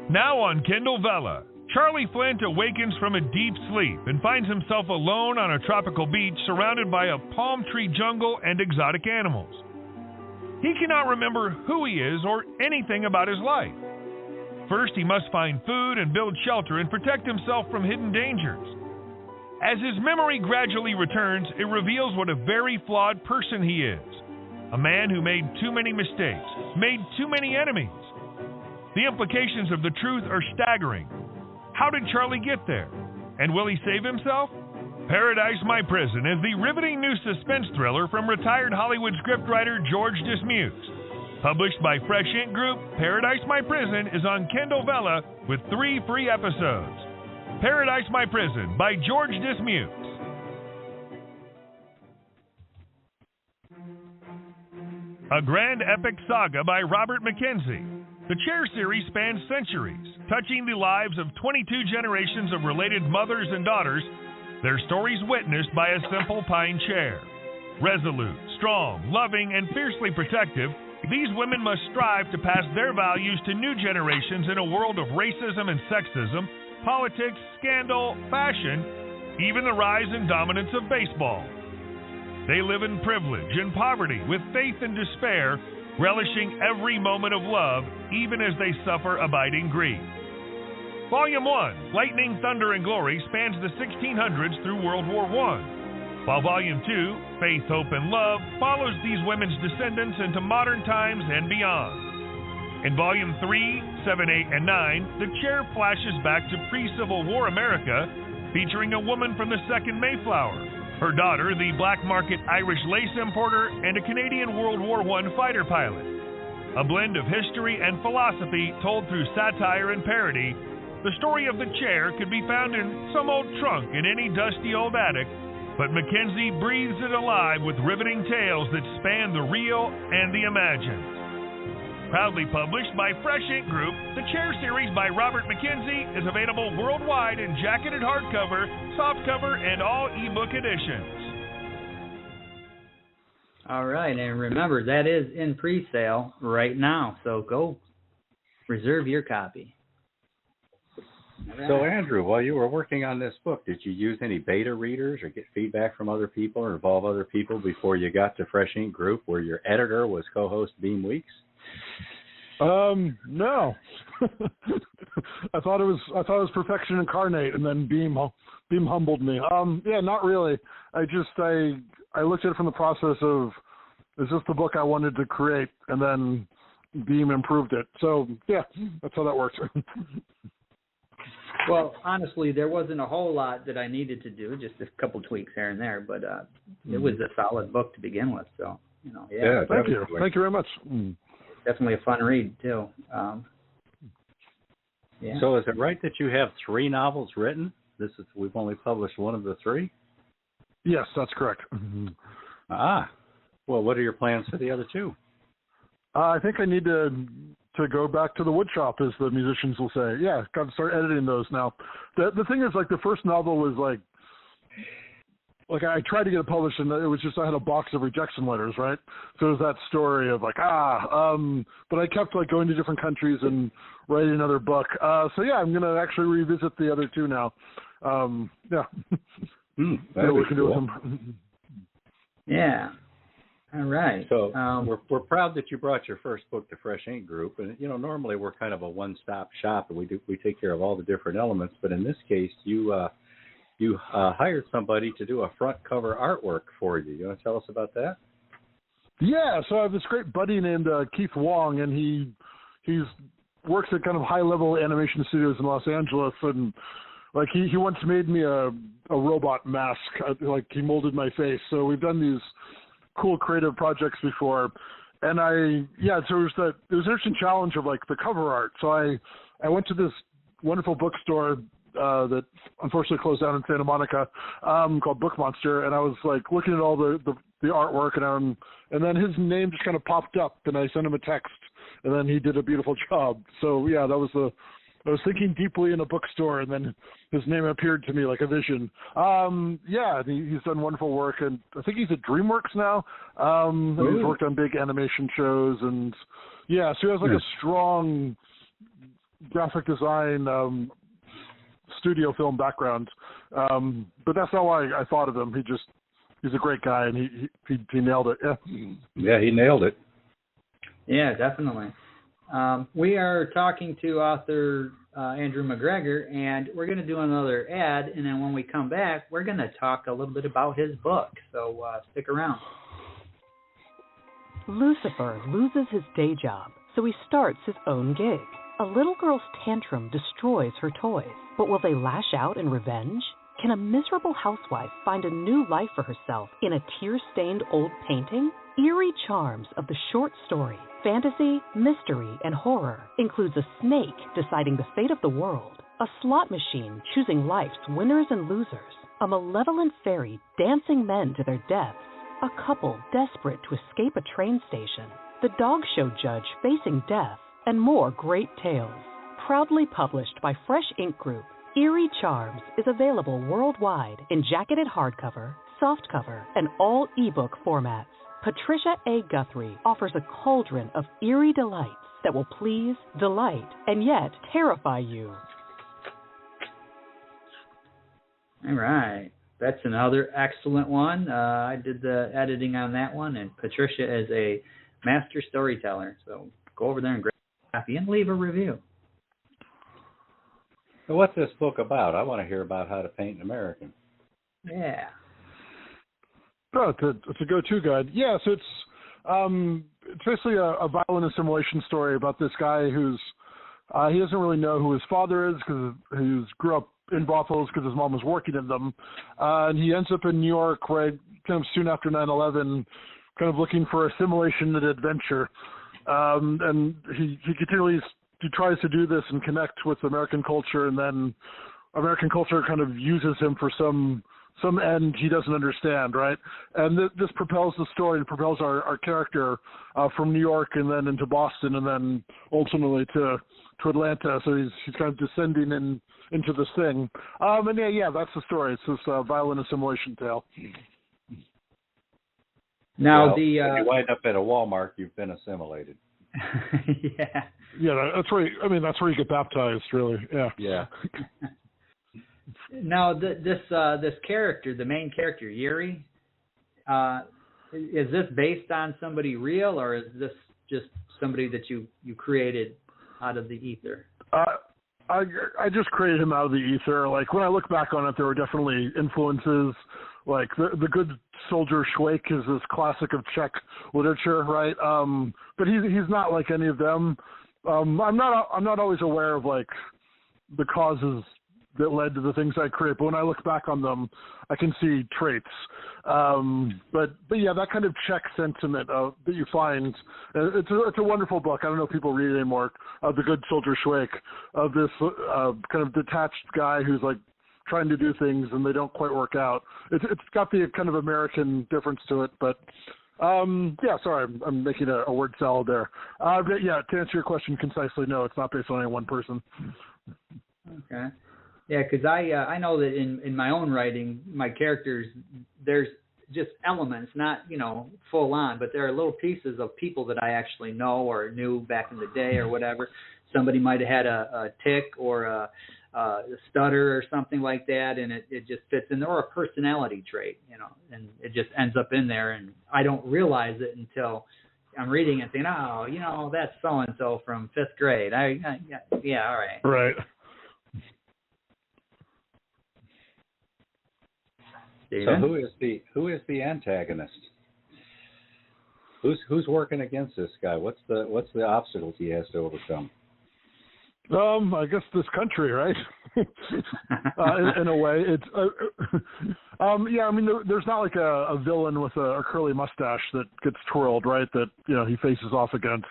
Now on Kindle Vella, Charlie Flint awakens from a deep sleep and finds himself alone on a tropical beach surrounded by a palm tree jungle and exotic animals. He cannot remember who he is or anything about his life. First, he must find food and build shelter and protect himself from hidden dangers. As his memory gradually returns, it reveals what a very flawed person he is. A man who made too many mistakes, made too many enemies. The implications of the truth are staggering. How did Charlie get there? And will he save himself? Paradise My Prison is the riveting new suspense thriller from retired Hollywood scriptwriter George Dismukes. Published by Fresh Ink Group, Paradise My Prison is on Kindle Vella with 3 free episodes. Paradise My Prison by George Dismukes. A grand epic saga by Robert Mackenzie. The Chair series spans centuries, touching the lives of 22 generations of related mothers and daughters, their stories witnessed by a simple pine chair. Resolute, strong, loving, and fiercely protective, these women must strive to pass their values to new generations in a world of racism and sexism, politics, scandal, fashion, even the rise and dominance of baseball. They live in privilege and poverty with faith and despair, relishing every moment of love, even as they suffer abiding grief. Volume 1, Lightning, Thunder, and Glory, spans the 1600s through World War I. While Volume 2, Faith, Hope, and Love, follows these women's descendants into modern times and beyond. In Volume 3, 7, 8, and 9, the Chair flashes back to pre-Civil War America, featuring a woman from the Second Mayflower, her daughter, the black market Irish lace importer, and a Canadian World War I fighter pilot. A blend of history and philosophy told through satire and parody, the story of the Chair could be found in some old trunk in any dusty old attic, but Mackenzie breathes it alive with riveting tales that span the real and the imagined. Proudly published by Fresh Ink Group, the Chair series by Robert Mackenzie is available worldwide in jacketed hardcover, softcover, and all ebook editions. All right, and remember, that is in pre-sale right now, so go reserve your copy. Right. So, Andrew, while you were working on this book, did you use any beta readers or get feedback from other people or involve other people before you got to Fresh Ink Group, where your editor was co-host Beem Weeks? No. I thought it was perfection incarnate, and then Beem humbled me. Yeah, not really. I looked at it from the process of, is this the book I wanted to create, and then Beem improved it. So yeah, that's how that works. Well, honestly, there wasn't a whole lot that I needed to do, just a couple tweaks here and there, but it was a solid book to begin with. So, yeah. Thank you. Thank you very much. Definitely a fun read, too. Yeah. So is it right that you have 3 novels written? We've only published one of the 3? Yes, that's correct. Well, what are your plans for the other 2? I think I need to go back to the wood shop, as the musicians will say. Yeah, got to start editing those now. The thing is, like, the first novel was like I tried to get it published, and it was just I had a box of rejection letters, right? So it was that story of like, but I kept like going to different countries and writing another book. So yeah, I'm gonna actually revisit the other 2 now. Yeah. That'd be cool. Yeah. All right. So we're proud that you brought your first book to Fresh Ink Group, and normally we're kind of a one-stop shop, and we take care of all the different elements. But in this case, you hired somebody to do a front cover artwork for you. You want to tell us about that? Yeah. So I have this great buddy named Keith Wong, and he works at kind of high-level animation studios in Los Angeles, and like he once made me a robot mask. Like he molded my face. So we've done these cool creative projects before, and so it was an interesting challenge of like the cover art. So I went to this wonderful bookstore that unfortunately closed down in Santa Monica, called Book Monster, and I was like looking at all the artwork, and then his name just kind of popped up, and I sent him a text, and then he did a beautiful job. So yeah, that was I was thinking deeply in a bookstore, and then his name appeared to me like a vision. Yeah, he's done wonderful work, and I think he's at DreamWorks now. He's worked on big animation shows, and yeah, so he has like a strong graphic design, studio film background. But that's not why I thought of him. He's a great guy, and he nailed it. Yeah, he nailed it. Yeah, definitely. We are talking to author Andrew McGregor, and we're going to do another ad, and then when we come back, we're going to talk a little bit about his book, so stick around. Lucifer loses his day job, so he starts his own gig. A little girl's tantrum destroys her toys, but will they lash out in revenge? Can a miserable housewife find a new life for herself in a tear-stained old painting? Eerie charms of the short story, fantasy, mystery, and horror includes a snake deciding the fate of the world, a slot machine choosing life's winners and losers, a malevolent fairy dancing men to their deaths, a couple desperate to escape a train station, the dog show judge facing death, and more great tales. Proudly published by Fresh Ink Group, Eerie Charms is available worldwide in jacketed hardcover, softcover, and all ebook formats. Patricia A. Guthrie offers a cauldron of eerie delights that will please, delight, and yet terrify you. All right. That's another excellent one. I did the editing on that one, and Patricia is a master storyteller. So go over there and grab a copy and leave a review. So what's this book about? I want to hear about how to paint an American. Yeah. Oh, it's a go-to guide. Yeah, so it's basically a violent assimilation story about this guy who's he doesn't really know who his father is because he grew up in brothels because his mom was working in them, and he ends up in New York right kind of soon after 9/11, kind of looking for assimilation and adventure, and he continually tries to do this and connect with American culture, and then American culture kind of uses him for some end he doesn't understand, right? And this propels the story and propels our character from New York and then into Boston and then ultimately to Atlanta. So he's kind of descending into this thing. And yeah, that's the story. It's this violent assimilation tale. Now when you wind up at a Walmart, you've been assimilated. Yeah. Yeah, that's where you get baptized, really. Yeah. Yeah. Now this character, the main character, Yuri, is this based on somebody real, or is this just somebody that you created out of the ether? I just created him out of the ether. Like when I look back on it, there were definitely influences. Like the Good Soldier Schweik is this classic of Czech literature, right? But he's not like any of them. I'm not always aware of like the causes that led to the things I create, but when I look back on them, I can see traits. But yeah, that kind of Czech sentiment that you find, it's a wonderful book. I don't know if people read it anymore. The Good Soldier Schweik, of this kind of detached guy who's like trying to do things and they don't quite work out. It's got the kind of American difference to it, but yeah, sorry, I'm making a word salad there. But yeah, to answer your question concisely, no, it's not based on any one person. Okay. Yeah, because I know that in my own writing, my characters, there's just elements, not, full on, but there are little pieces of people that I actually know or knew back in the day or whatever. Somebody might have had a tick or a stutter or something like that, and it just fits in there, or a personality trait, and it just ends up in there, and I don't realize it until I'm reading it saying, oh, that's so-and-so from 5th grade. Yeah, all right. Right. Steven? So who is the antagonist? Who's working against this guy? What's the obstacles he has to overcome? I guess this country, right? In a way, it's yeah. I mean, there's not like a villain with a curly mustache that gets twirled, right? That he faces off against.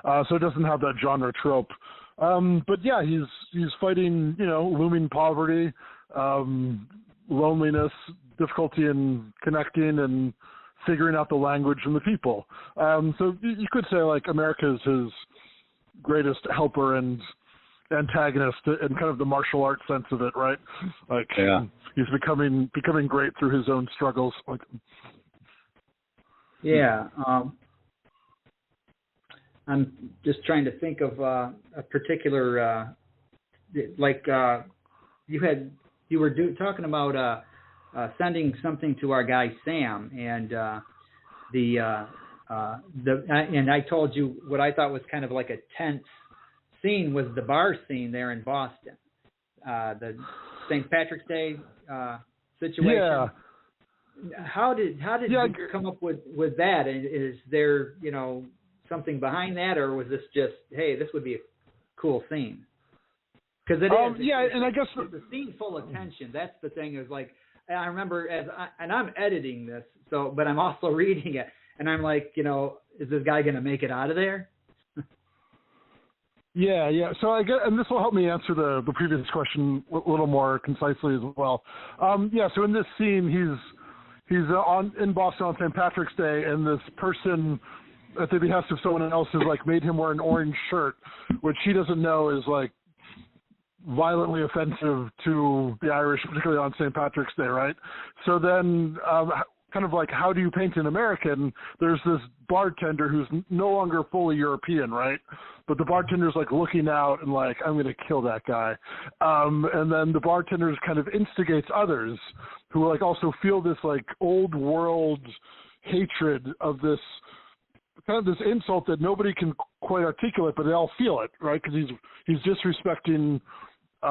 So it doesn't have that genre trope. But yeah, he's fighting looming poverty, loneliness, difficulty in connecting and figuring out the language and the people. So you could say like America is his greatest helper and antagonist in kind of the martial arts sense of it, right? Like he's becoming great through his own struggles. Like, yeah. I'm just trying to think of a particular you were talking about sending something to our guy Sam, and and I told you what I thought was kind of like a tense scene was the bar scene there in Boston, the St. Patrick's Day situation. Yeah. How did you come up with that? Is there something behind that, or was this just, hey, this would be a cool scene? Because it is. Yeah, and I guess it's a scene full of tension. That's the thing. Is like I remember and I'm editing this, but I'm also reading it, and I'm like, is this guy going to make it out of there? Yeah. So I get, and this will help me answer the previous question a little more concisely as well. So in this scene, in Boston on St. Patrick's Day, and this person, at the behest of someone else, has like made him wear an orange shirt, which he doesn't know is like violently offensive to the Irish, particularly on St. Patrick's Day, right? So then, kind of like, how do you paint an American? There's this bartender who's no longer fully European, right? But the bartender's like looking out and like, I'm going to kill that guy. And then the bartender kind of instigates others who like also feel this like old world hatred of this kind of this insult that nobody can quite articulate, but they all feel it, right? Because he's disrespecting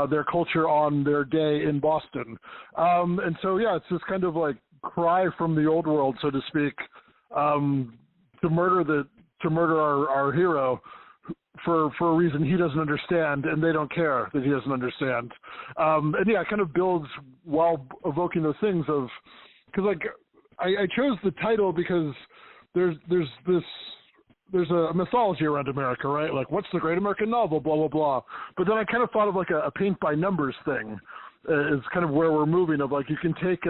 their culture on their day in Boston. And so, yeah, it's this kind of like cry from the old world, so to speak, to murder our hero for a reason he doesn't understand, and they don't care that he doesn't understand. And yeah, it kind of builds while evoking those things of, because like I chose the title because there's a mythology around America, right? Like, what's the great American novel, blah, blah, blah. But then I kind of thought of like a paint by numbers thing is kind of where we're moving, of like, you can take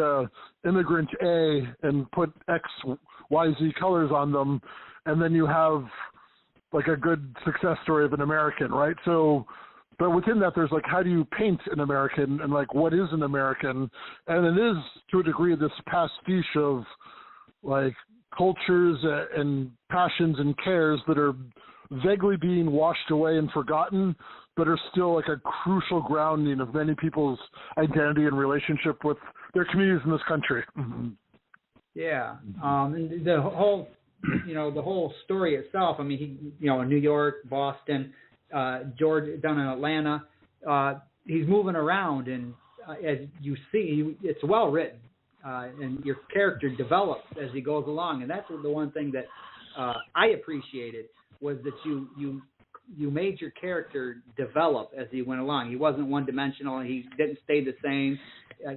immigrant A and put X, Y, Z colors on them, and then you have like a good success story of an American, right? So, but within that, there's like, how do you paint an American, and like, what is an American? And it is, to a degree, this pastiche of like cultures and passions and cares that are vaguely being washed away and forgotten, but are still like a crucial grounding of many people's identity and relationship with their communities in this country. Yeah. And the whole, the whole story itself, I mean, he, New York, Boston, Georgia, down in Atlanta, he's moving around, and as you see, it's well written. And your character develops as he goes along, and that's the one thing that I appreciated, was that you made your character develop as he went along. He wasn't one-dimensional, and he didn't stay the same.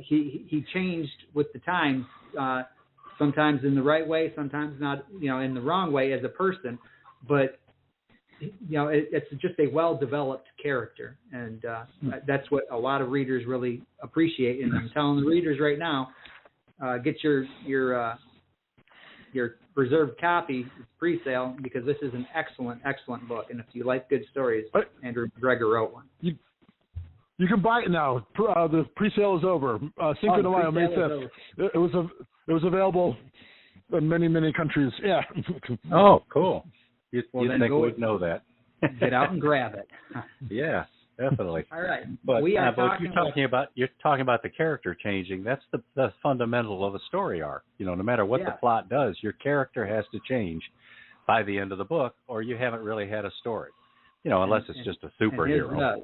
He changed with the times, sometimes in the right way, sometimes not, in the wrong way as a person. But it's just a well-developed character, and that's what a lot of readers really appreciate. And I'm telling the readers right now, get your reserved copy, pre-sale, because this is an excellent book. And if you like good stories, Andrew McGregor wrote one. You can buy it now. The pre-sale is over. Cinco de Mayo, May 5th. It was available in many countries. Yeah. Oh, cool. You'd think we'd know that. Get out and grab it. Yeah. Definitely. All right. But you're talking about the character changing. That's the fundamental of a story arc. No matter what the plot does, your character has to change by the end of the book, or you haven't really had a story. Unless it's just a superhero. And his does.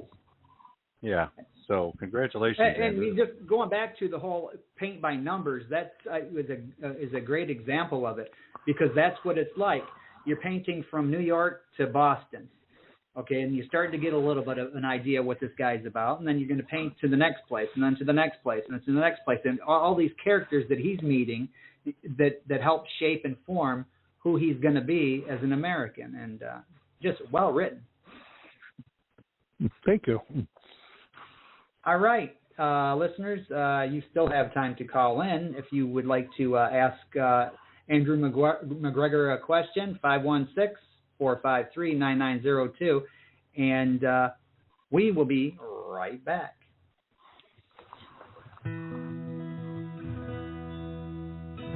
Yeah. So congratulations. And just going back to the whole paint by numbers, that is a great example of it, because that's what it's like. You're painting from New York to Boston. Okay, and you're starting to get a little bit of an idea what this guy's about, and then you're going to paint to the next place, and then to the next place, and then to the next place, and all these characters that he's meeting that help shape and form who he's going to be as an American, and just well written. Thank you. All right, listeners, you still have time to call in if you would like to ask Andrew McGregor a question, 516-453-9902, and we will be right back.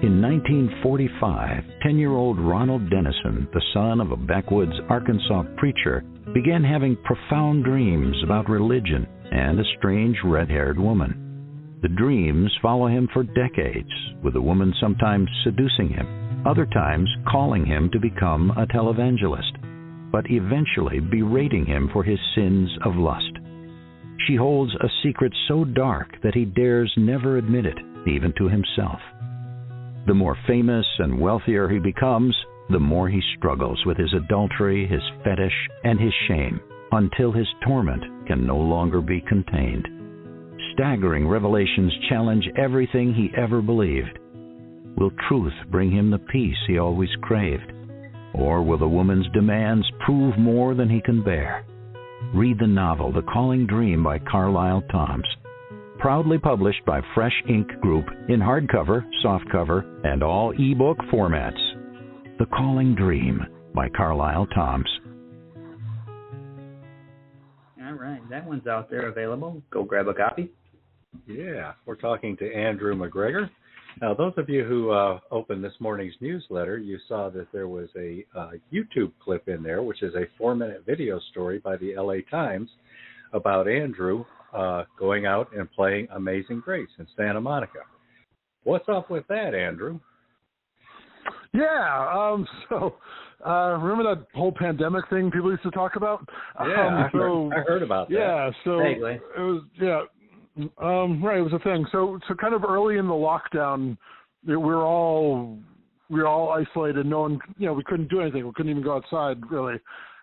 In 1945, 10-year-old Ronald Dennison, the son of a backwoods Arkansas preacher, began having profound dreams about religion and a strange red-haired woman. The dreams follow him for decades, with the woman sometimes seducing him, other times calling him to become a televangelist, but eventually berating him for his sins of lust. She holds a secret so dark that he dares never admit it, even to himself. The more famous and wealthier he becomes, the more he struggles with his adultery, his fetish, and his shame, until his torment can no longer be contained. Staggering revelations challenge everything he ever believed. Will truth bring him the peace he always craved? Or will the woman's demands prove more than he can bear? Read the novel The Calling Dream by Carlyle Toms. proudly published by Fresh Ink Group in hardcover, softcover, and all ebook formats. The Calling Dream by Carlisle Thoms. All right, that one's out there available. Go grab a copy. Yeah, we're talking to Andrew McGregor. Now, those of you who opened this morning's newsletter, you saw that there was a YouTube clip in there, which is a 4-minute video story by the LA Times about Andrew going out and playing Amazing Grace in Santa Monica. What's up with that, Andrew? Yeah, remember that whole pandemic thing people used to talk about? Yeah, I heard about that. Yeah, so Vaguely. it was, right, it was a thing. So kind of early in the lockdown, we were all isolated. No one, we couldn't do anything. We couldn't even go outside, really.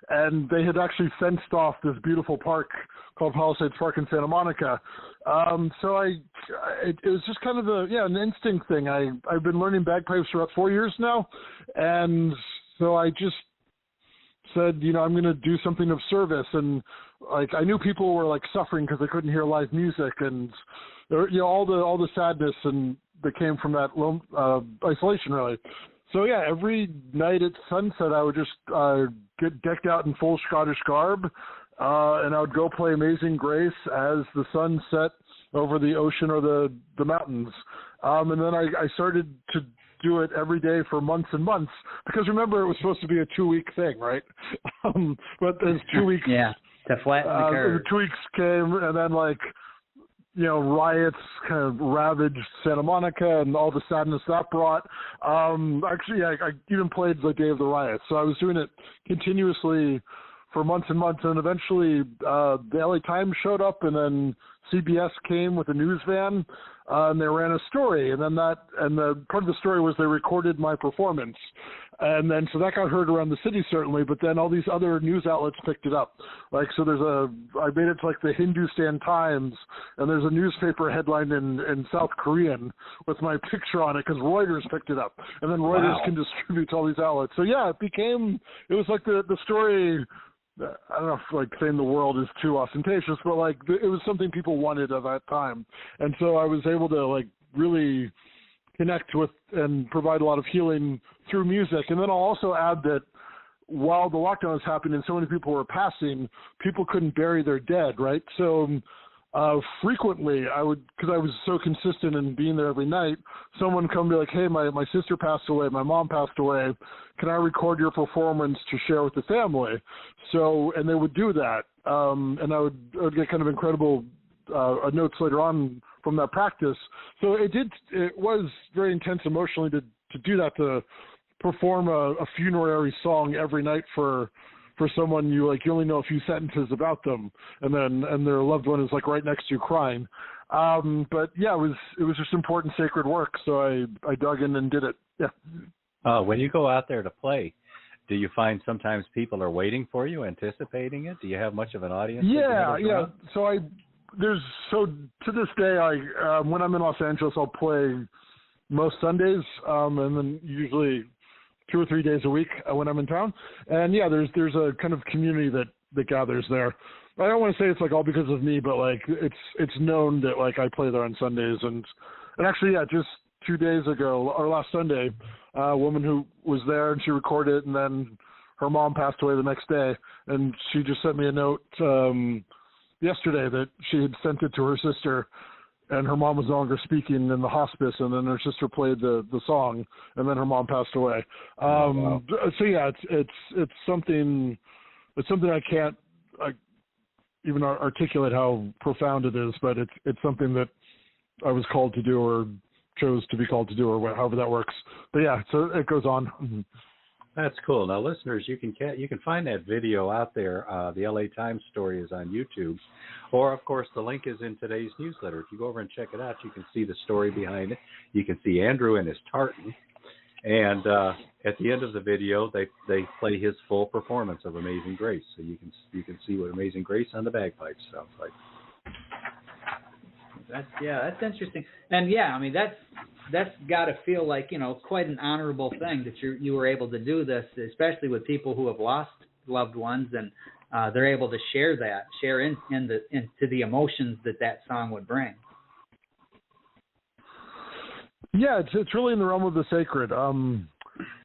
And they had actually fenced off this beautiful park called Palisades Park in Santa Monica. So it was just kind of an instinct thing. I've been learning bagpipes for about 4 years now, and so I just said, I'm going to do something of service. And I knew people were suffering because they couldn't hear live music, and all the sadness and that came from that isolation, really. So yeah, every night at sunset, I would just get decked out in full Scottish garb, and I would go play Amazing Grace as the sun set over the ocean or the mountains. And then I started to do it every day for months and months, because remember, it was supposed to be a 2-week thing, right? But there's 2 weeks. Yeah, to flatten the curve. 2 weeks came, and then riots kind of ravaged Santa Monica and all the sadness that brought. Actually, I even played the day of the riots. So I was doing it continuously for months and months. And eventually the LA Times showed up, and then CBS came with a news van, and they ran a story. And then the part of the story was they recorded my performance. And then, so that got heard around the city, certainly, but then all these other news outlets picked it up. So I made it to the Hindustan Times, and there's a newspaper headline in South Korean with my picture on it, because Reuters picked it up. And then Reuters can distribute to all these outlets. So yeah, it was like the story, I don't know if saying the world is too ostentatious, but it was something people wanted at that time. And so I was able to really connect with and provide a lot of healing through music. And then I'll also add that while the lockdown was happening and so many people were passing, people couldn't bury their dead, right? So frequently because I was so consistent in being there every night, someone would come and be like, hey, my sister passed away, my mom passed away, can I record your performance to share with the family? So, and they would do that. And I would get kind of incredible notes later on from that practice. So it was very intense emotionally to do that, to perform a funerary song every night for someone you only know a few sentences about them, and their loved one is right next to you crying. But yeah, it was just important sacred work. So I dug in and did it. Yeah. When you go out there to play, do you find sometimes people are waiting for you, anticipating it? Do you have much of an audience? Yeah. So to this day, when I'm in Los Angeles, I'll play most Sundays, and then usually 2 or 3 days a week when I'm in town. And yeah, there's a kind of community that gathers there. I don't want to say it's all because of me, but it's known that I play there on Sundays. And actually, yeah, just 2 days ago or last Sunday, a woman who was there and she recorded it, and then her mom passed away the next day, and she just sent me a note yesterday that she had sent it to her sister, and her mom was no longer speaking in the hospice, and then her sister played the song, and then her mom passed away. Wow. So yeah, it's something I can't even articulate how profound it is, but it's something that I was called to do, or chose to be called to do, or however that works. But yeah, so it goes on. Mm-hmm. That's cool. Now, listeners, you can find that video out there. The LA Times story is on YouTube, or of course, the link is in today's newsletter. If you go over and check it out, you can see the story behind it. You can see Andrew in his tartan, and at the end of the video, they play his full performance of Amazing Grace, so you can see what Amazing Grace on the bagpipes sounds like. That's interesting, and yeah, I mean that's got to feel like quite an honorable thing that you were able to do this, especially with people who have lost loved ones, and they're able to share into the emotions that song would bring. Yeah, it's really in the realm of the sacred.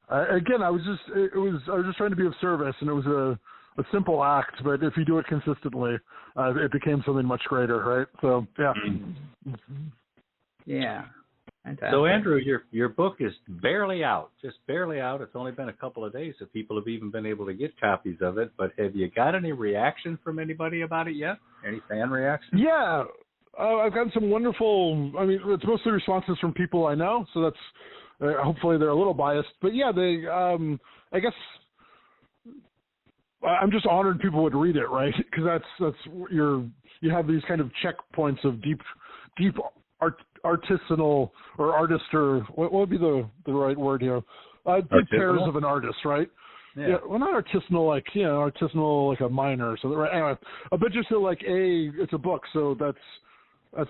Again, I was just trying to be of service, and it was a simple act, but if you do it consistently, it became something much greater, right? So, yeah. Yeah. Fantastic. So, Andrew, your book is barely out, just barely out. It's only been a couple of days that people have even been able to get copies of it, but have you got any reaction from anybody about it yet? Any fan reaction? Yeah. I've gotten some wonderful, it's mostly responses from people I know, so that's, hopefully they're a little biased, but yeah, they, I guess, I'm just honored people would read it, right? Because you have these kind of checkpoints of deep artisanal or artist, or what would be the right word here? Deep pairs of an artist, right? Yeah. Well, not artisanal, artisanal like a miner or something, right? Anyway, but just it's a book, so that's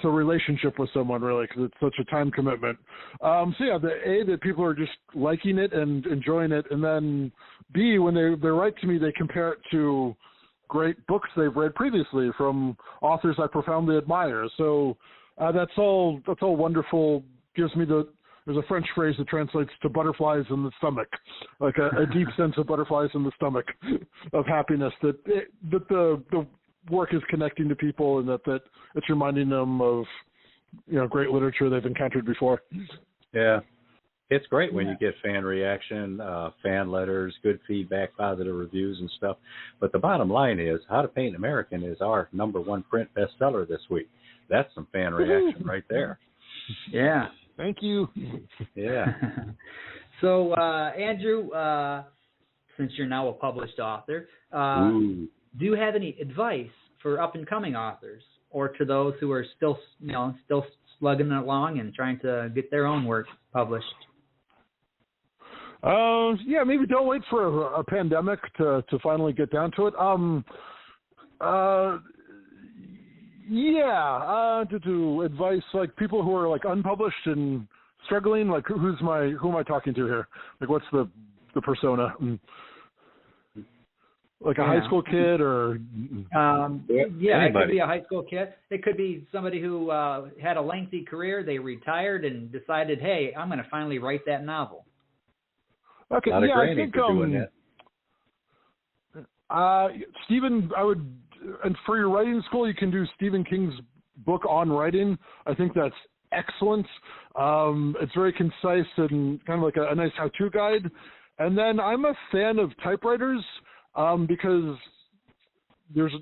a relationship with someone, really, because it's such a time commitment. So yeah, that people are just liking it and enjoying it, and then B, when they write to me, they compare it to great books they've read previously from authors I profoundly admire. So that's all wonderful. Gives me there's a French phrase that translates to butterflies in the stomach, like a deep sense of butterflies in the stomach of happiness that the work is connecting to people, and that it's reminding them of great literature they've encountered before. Yeah, it's great when you get fan reaction, fan letters, good feedback, positive reviews and stuff. But the bottom line is, How to Paint an American is our #1 print bestseller this week. That's some fan reaction right there. Yeah. Thank you. Yeah. So, Andrew, since you're now a published author, do you have any advice for up-and-coming authors, or to those who are still slugging along and trying to get their own work published? Yeah, maybe don't wait for a pandemic to finally get down to it. To advice, like people who are like unpublished and struggling, like who am I talking to here? Like what's the persona? Like a high school kid, or it could be a high school kid. It could be somebody who had a lengthy career. They retired and decided, hey, I'm going to finally write that novel. Okay, I think Stephen, and for your writing school, you can do Stephen King's book on writing. I think that's excellent. It's very concise and kind of like a nice how-to guide. And then I'm a fan of typewriters. Because there's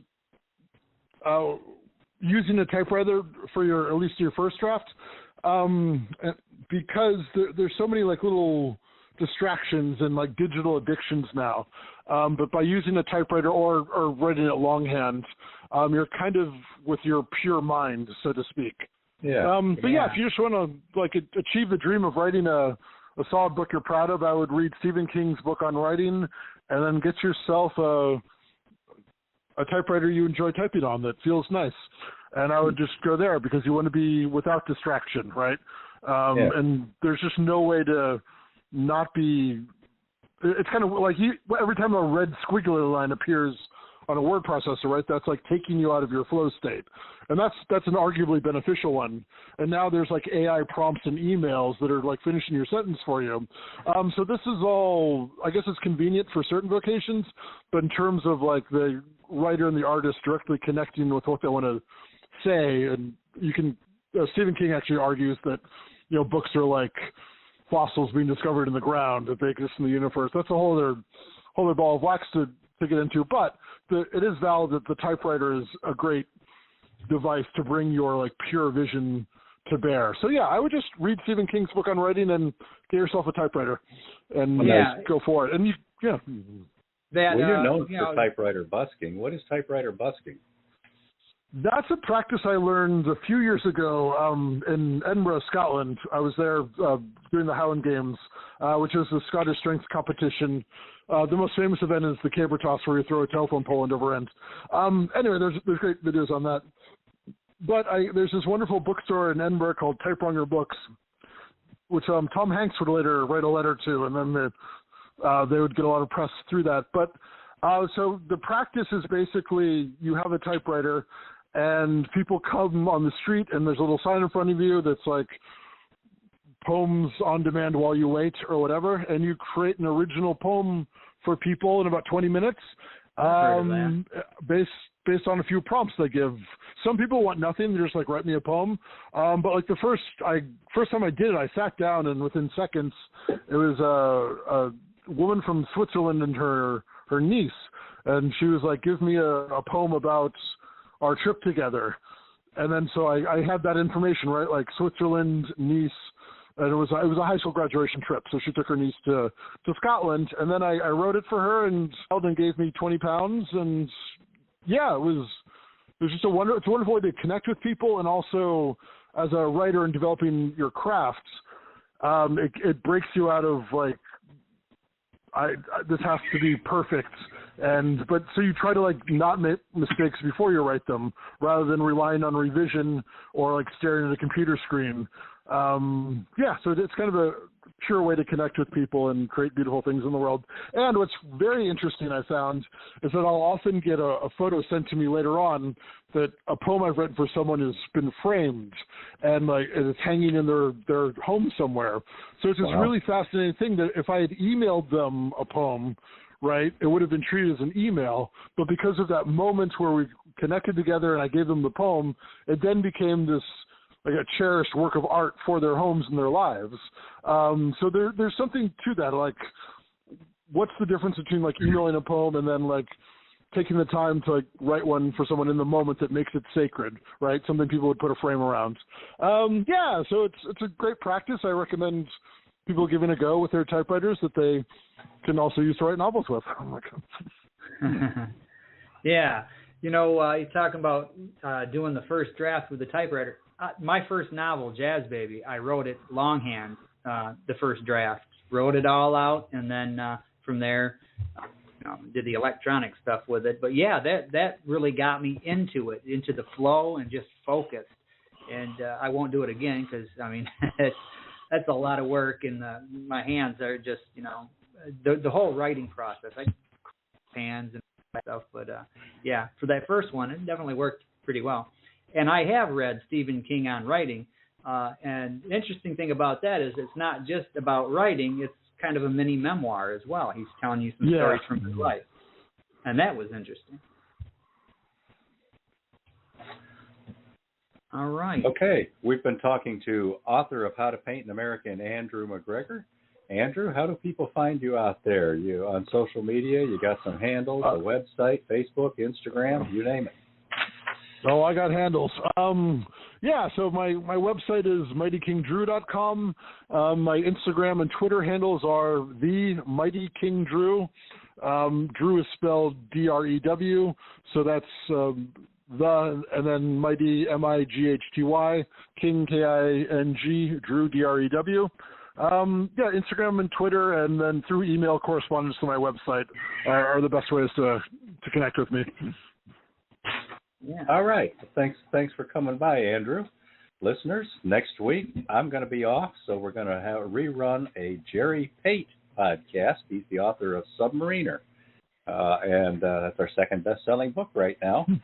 using a typewriter for at least your first draft, because there's so many like little distractions and like digital addictions now. But by using a typewriter or writing it longhand, you're kind of with your pure mind, so to speak. Yeah. But if you just want to like achieve the dream of writing a solid book you're proud of, I would read Stephen King's book on writing, and then get yourself a typewriter you enjoy typing on that feels nice. And I would just go there because you want to be without distraction, right? And there's just no way to not be. It's kind of like every time a red squiggly line appears on a word processor, right? That's like taking you out of your flow state. And that's an arguably beneficial one. And now there's like AI prompts and emails that are like finishing your sentence for you. So this is all, I guess it's convenient for certain vocations, but in terms of like the writer and the artist directly connecting with what they want to say, and you can, Stephen King actually argues that, books are like fossils being discovered in the ground, that they exist in the universe. That's a whole other ball of wax to get into, but it is valid that the typewriter is a great device to bring your like pure vision to bear. So I would just read Stephen King's book on writing and get yourself a typewriter and go for it. And you're known for typewriter busking. What is typewriter busking? That's a practice I learned a few years ago in Edinburgh, Scotland. I was there during the Highland Games, which is the Scottish strength competition. The most famous event is the caber toss, where you throw a telephone pole end over end. Anyway, there's great videos on that. But there's this wonderful bookstore in Edinburgh called Typewriter Books, which Tom Hanks would later write a letter to, and then they would get a lot of press through that. But so the practice is basically you have a typewriter, and people come on the street, and there's a little sign in front of you that's like, poems on demand while you wait or whatever, and you create an original poem for people in about 20 minutes, based on a few prompts they give. Some people want nothing; they're just like, write me a poem. But like the first time I did it, I sat down, and within seconds, it was a woman from Switzerland and her niece, and she was like, give me a poem about our trip together. And then so I had that information, right, like Switzerland, niece, and it was a high school graduation trip. So she took her niece to Scotland, and then I wrote it for her, and Sheldon gave me £20, and yeah, it was just it's a wonderful way to connect with people, and also as a writer and developing your crafts, it breaks you out of like, this has to be perfect, but so you try to like not make mistakes before you write them, rather than relying on revision or like staring at a computer screen. So it's kind of a pure way to connect with people and create beautiful things in the world. And what's very interesting, I found, is that I'll often get a photo sent to me later on that a poem I've written for someone has been framed and like it's hanging in their home somewhere. So it's this really fascinating thing that if I had emailed them a poem, right, it would have been treated as an email, but because of that moment where we connected together and I gave them the poem, it then became this like a cherished work of art for their homes and their lives. So there's something to that. Like, what's the difference between like emailing a poem and then like taking the time to like write one for someone in the moment that makes it sacred, right? Something people would put a frame around. So it's a great practice. I recommend people giving a go with their typewriters that they can also use to write novels with. Oh my God. Yeah. You're talking about doing the first draft with the typewriter. My first novel, Jazz Baby, I wrote it longhand, the first draft, wrote it all out, and then from there did the electronic stuff with it. But yeah, that really got me into it, into the flow and just focused. And I won't do it again because, I mean, that's a lot of work, and my hands are just, the whole writing process. I hands and stuff, but yeah, for that first one, it definitely worked pretty well. And I have read Stephen King on writing, and the interesting thing about that is it's not just about writing, it's kind of a mini memoir as well. He's telling you some stories from his life, and that was interesting. All right. Okay, we've been talking to author of How to Paint in America, Andrew McGregor. Andrew, how do people find you out there? You on social media? You got some handles, a website, Facebook, Instagram, you name it. Oh, I got handles. So my website is mightykingdrew.com. My Instagram and Twitter handles are the Mighty King Drew. Drew is spelled D-R-E-W, so that's and then Mighty, M-I-G-H-T-Y, King, K-I-N-G, Drew, D-R-E-W. Instagram and Twitter, and then through email correspondence to my website are the best ways to connect with me. Yeah. All right. Thanks for coming by, Andrew. Listeners, next week I'm going to be off, so we're going to rerun a Jerry Pate podcast. He's the author of Submariner, and that's our second best-selling book right now. And,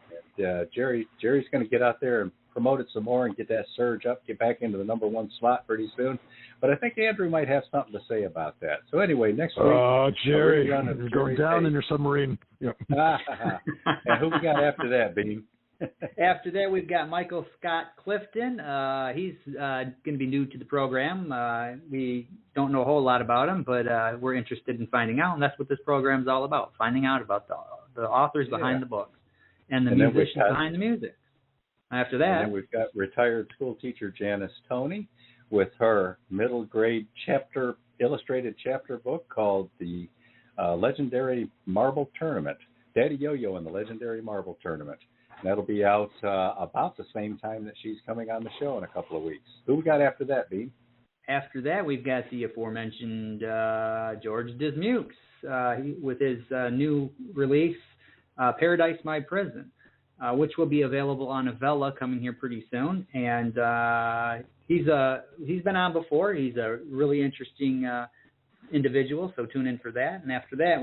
Jerry's going to get out there and promote it some more and get that surge up, get back into the #1 slot pretty soon. But I think Andrew might have something to say about that. So anyway, next week. Oh, Jerry, you're going down in your submarine. Yep. And who we got after that, Beem? After that, we've got Michael Scott Clifton. He's going to be new to the program. We don't know a whole lot about him, but we're interested in finding out, and that's what this program is all about, finding out about the authors behind the books and the musicians behind the music. After that, and then we've got retired school teacher Janice Toney with her middle grade illustrated chapter book called The Legendary Marble Tournament, Daddy Yo-Yo and the Legendary Marble Tournament. And that'll be out about the same time that she's coming on the show in a couple of weeks. Who we got after that, Beem? After that, we've got the aforementioned George Dismukes with his new release, Paradise My Prison, which will be available on Avella coming here pretty soon. And he's been on before. He's a really interesting individual, so tune in for that. And after that,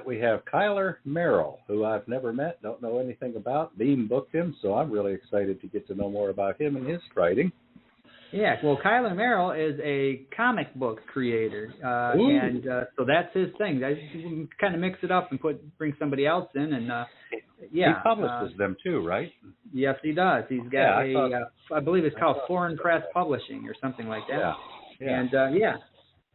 we have Kyler Merrill, who I've never met, don't know anything about. Beem booked him, so I'm really excited to get to know more about him and his writing. Yeah, well, Kyler Merrill is a comic book creator, and so that's his thing. I kind of mix it up and bring somebody else in, and he publishes them too, right? Yes, he does. He's got I believe it's called Foreign Press Publishing or something like that. Yeah. And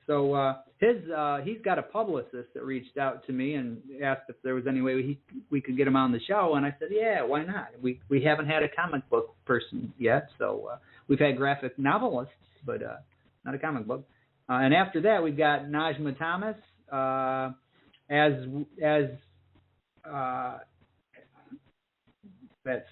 so he's got a publicist that reached out to me and asked if there was any way we could get him on the show, and I said, yeah, why not? We haven't had a comic book person yet, so we've had graphic novelists, but not a comic book. And after that, we've got Najma Thomas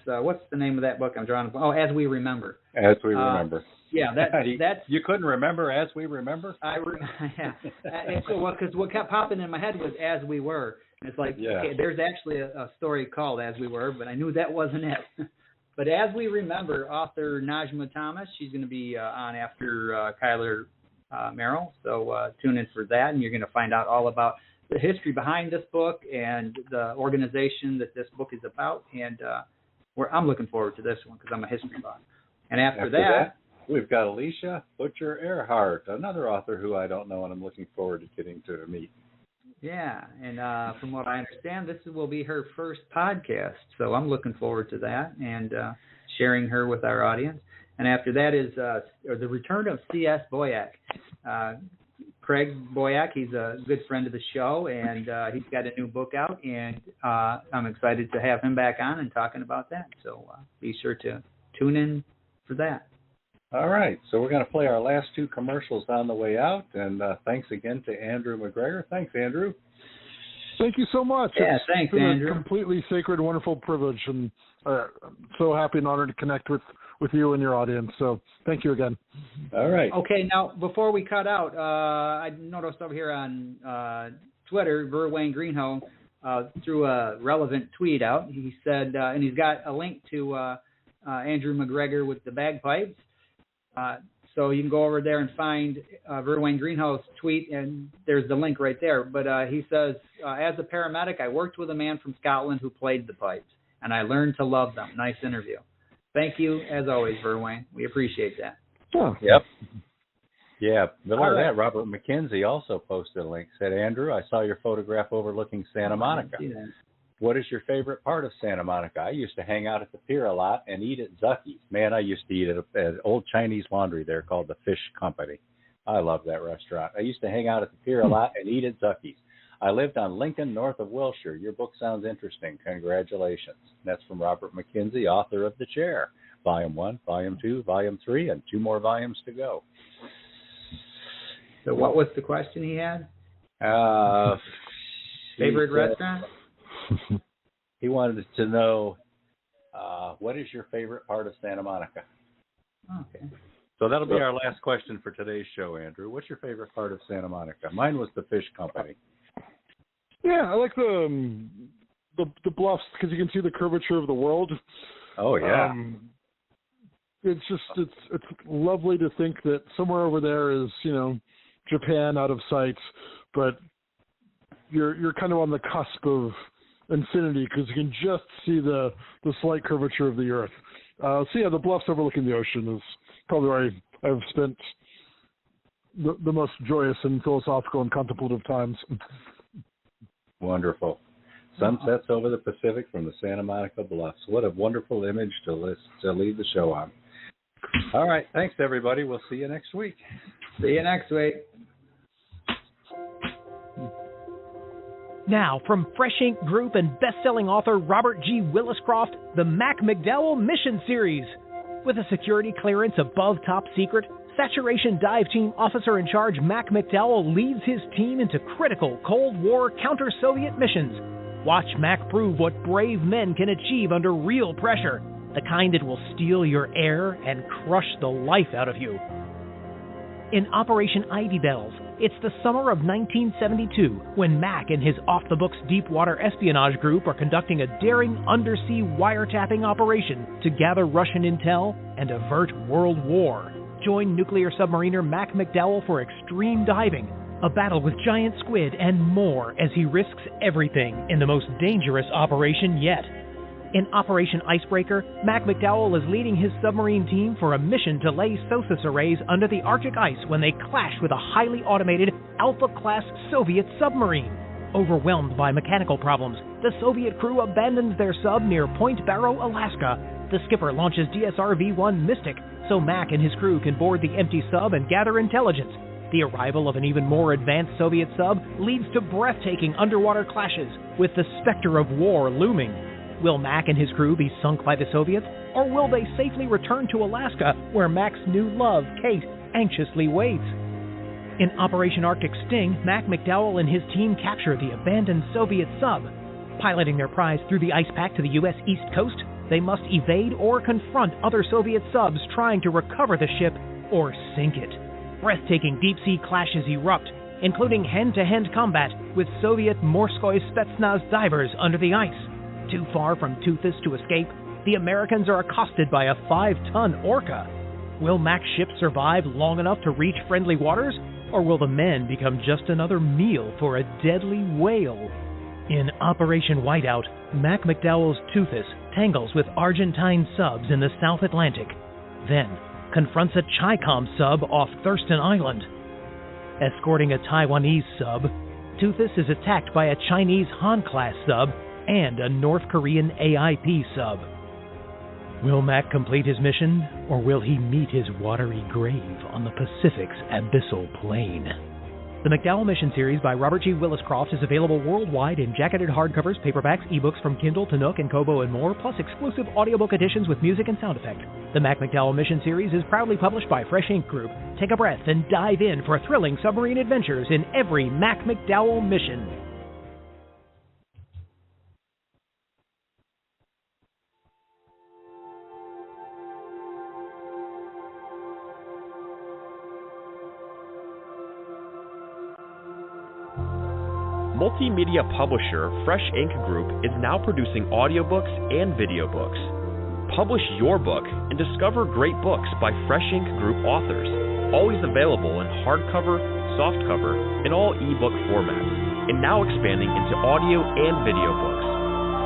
what's the name of that book I'm drawing? Oh, As We Remember. As We Remember. Yeah, that's. You couldn't remember As We Remember? Yeah. Because what kept popping in my head was As We Were. And it's like, okay, there's actually a story called As We Were, but I knew that wasn't it. But As We Remember, author Najma Thomas, she's going to be on after Kyler Merrill. So tune in for that, and you're going to find out all about the history behind this book and the organization that this book is about. And I'm looking forward to this one because I'm a history buff. And after that, we've got Alicia Butcher Earhart, another author who I don't know, and I'm looking forward to getting to meet. Yeah, and from what I understand, this will be her first podcast, so I'm looking forward to that and sharing her with our audience. And after that is the return of C.S. Boyack. Craig Boyack, he's a good friend of the show, and he's got a new book out, and I'm excited to have him back on and talking about that. So be sure to tune in for that. All right, so we're going to play our last two commercials on the way out, and thanks again to Andrew McGregor. Thanks, Andrew. Thank you so much. Yeah, thanks, Andrew. It's a completely sacred, wonderful privilege, and I'm so happy and honored to connect with you and your audience. So thank you again. All right. Okay, now, before we cut out, I noticed over here on Twitter, Verwayne Greenhoe threw a relevant tweet out. He said, and he's got a link to Andrew McGregor with the bagpipes. So you can go over there and find Verwayne Greenhoe's tweet, and there's the link right there. But he says, as a paramedic, I worked with a man from Scotland who played the pipes, and I learned to love them. Nice interview. Thank you, as always, Verwayne. We appreciate that. Oh. Yep. Yeah, below that, Robert McKenzie also posted a link. Said, Andrew, I saw your photograph overlooking Santa Monica. What is your favorite part of Santa Monica? I used to hang out at the pier a lot and eat at Zucky's. Man, I used to eat at an old Chinese laundry there called the Fish Company. I love that restaurant. I used to hang out at the pier a lot and eat at Zucky's. I lived on Lincoln, north of Wilshire. Your book sounds interesting. Congratulations. That's from Robert McKenzie, author of The Chair, Volume 1, Volume 2, Volume 3, and 2 more volumes to go. So what was the question he had? Favorite restaurant? He wanted to know, what is your favorite part of Santa Monica? Okay. So that'll be our last question for today's show, Andrew. What's your favorite part of Santa Monica? Mine was the Fish Company. Yeah, I like the bluffs because you can see the curvature of the world. Oh yeah. It's lovely to think that somewhere over there is, Japan out of sight, but you're kind of on the cusp of infinity because you can just see the slight curvature of the earth. So yeah, the bluffs overlooking the ocean is probably where I've spent the most joyous and philosophical and contemplative times. Wonderful. Sunsets over the Pacific from the Santa Monica Bluffs. What a wonderful image to lead the show on. All right. Thanks, everybody. We'll see you next week. See you next week. Now, from Fresh Ink Group and best-selling author Robert G. Williscroft, the Mac McDowell Mission Series. With a security clearance above top secret, Saturation Dive Team Officer in Charge Mac McDowell leads his team into critical Cold War counter-Soviet missions. Watch Mac prove what brave men can achieve under real pressure, the kind that will steal your air and crush the life out of you. In Operation Ivy Bells, it's the summer of 1972 when Mac and his off-the-books deep-water espionage group are conducting a daring undersea wiretapping operation to gather Russian intel and avert World War. Join nuclear submariner Mac McDowell for extreme diving, a battle with giant squid, and more as he risks everything in the most dangerous operation yet. In Operation Icebreaker, Mac McDowell is leading his submarine team for a mission to lay SOSUS arrays under the Arctic ice when they clash with a highly automated Alpha-class Soviet submarine. Overwhelmed by mechanical problems, the Soviet crew abandons their sub near Point Barrow, Alaska. The skipper launches DSR-V1 Mystic so Mac and his crew can board the empty sub and gather intelligence. The arrival of an even more advanced Soviet sub leads to breathtaking underwater clashes, with the specter of war looming. Will Mac and his crew be sunk by the Soviets, or will they safely return to Alaska, where Mac's new love, Kate, anxiously waits? In Operation Arctic Sting, Mac McDowell and his team capture the abandoned Soviet sub. Piloting their prize through the ice pack to the U.S. East Coast, they must evade or confront other Soviet subs trying to recover the ship or sink it. Breathtaking deep-sea clashes erupt, including hand-to-hand combat with Soviet Morskoy Spetsnaz divers under the ice. Too far from Toothus to escape, the Americans are accosted by a 5-ton orca. Will Mac's ship survive long enough to reach friendly waters, or will the men become just another meal for a deadly whale? In Operation Whiteout, Mac McDowell's Toothus tangles with Argentine subs in the South Atlantic, then confronts a Chi-Com sub off Thurston Island. Escorting a Taiwanese sub, Toothus is attacked by a Chinese Han-class sub and a North Korean AIP sub. Will Mac complete his mission, or will he meet his watery grave on the Pacific's abyssal plain? The McDowell Mission series by Robert G. Willis-Croft is available worldwide in jacketed hardcovers, paperbacks, ebooks from Kindle to Nook and Kobo and more, plus exclusive audiobook editions with music and sound effect. The Mac McDowell Mission series is proudly published by Fresh Ink Group. Take a breath and dive in for thrilling submarine adventures in every Mac McDowell mission. Multimedia publisher Fresh Ink Group is now producing audiobooks and video books. Publish your book and discover great books by Fresh Ink Group authors, always available in hardcover, softcover, and all ebook formats, and now expanding into audio and video books.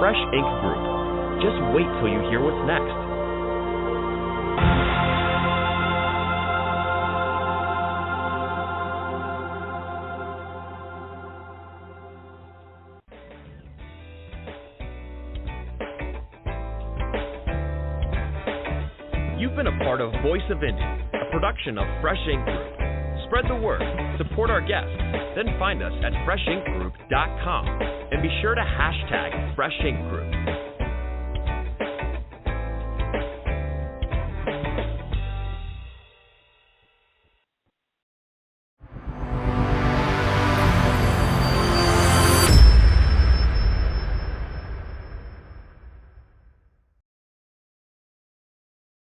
Fresh Ink Group. Just wait till you hear what's next. You've been a part of Voice of Indy, a production of Fresh Ink Group. Spread the word, support our guests, then find us at freshinkgroup.com and be sure to hashtag Fresh Ink Group.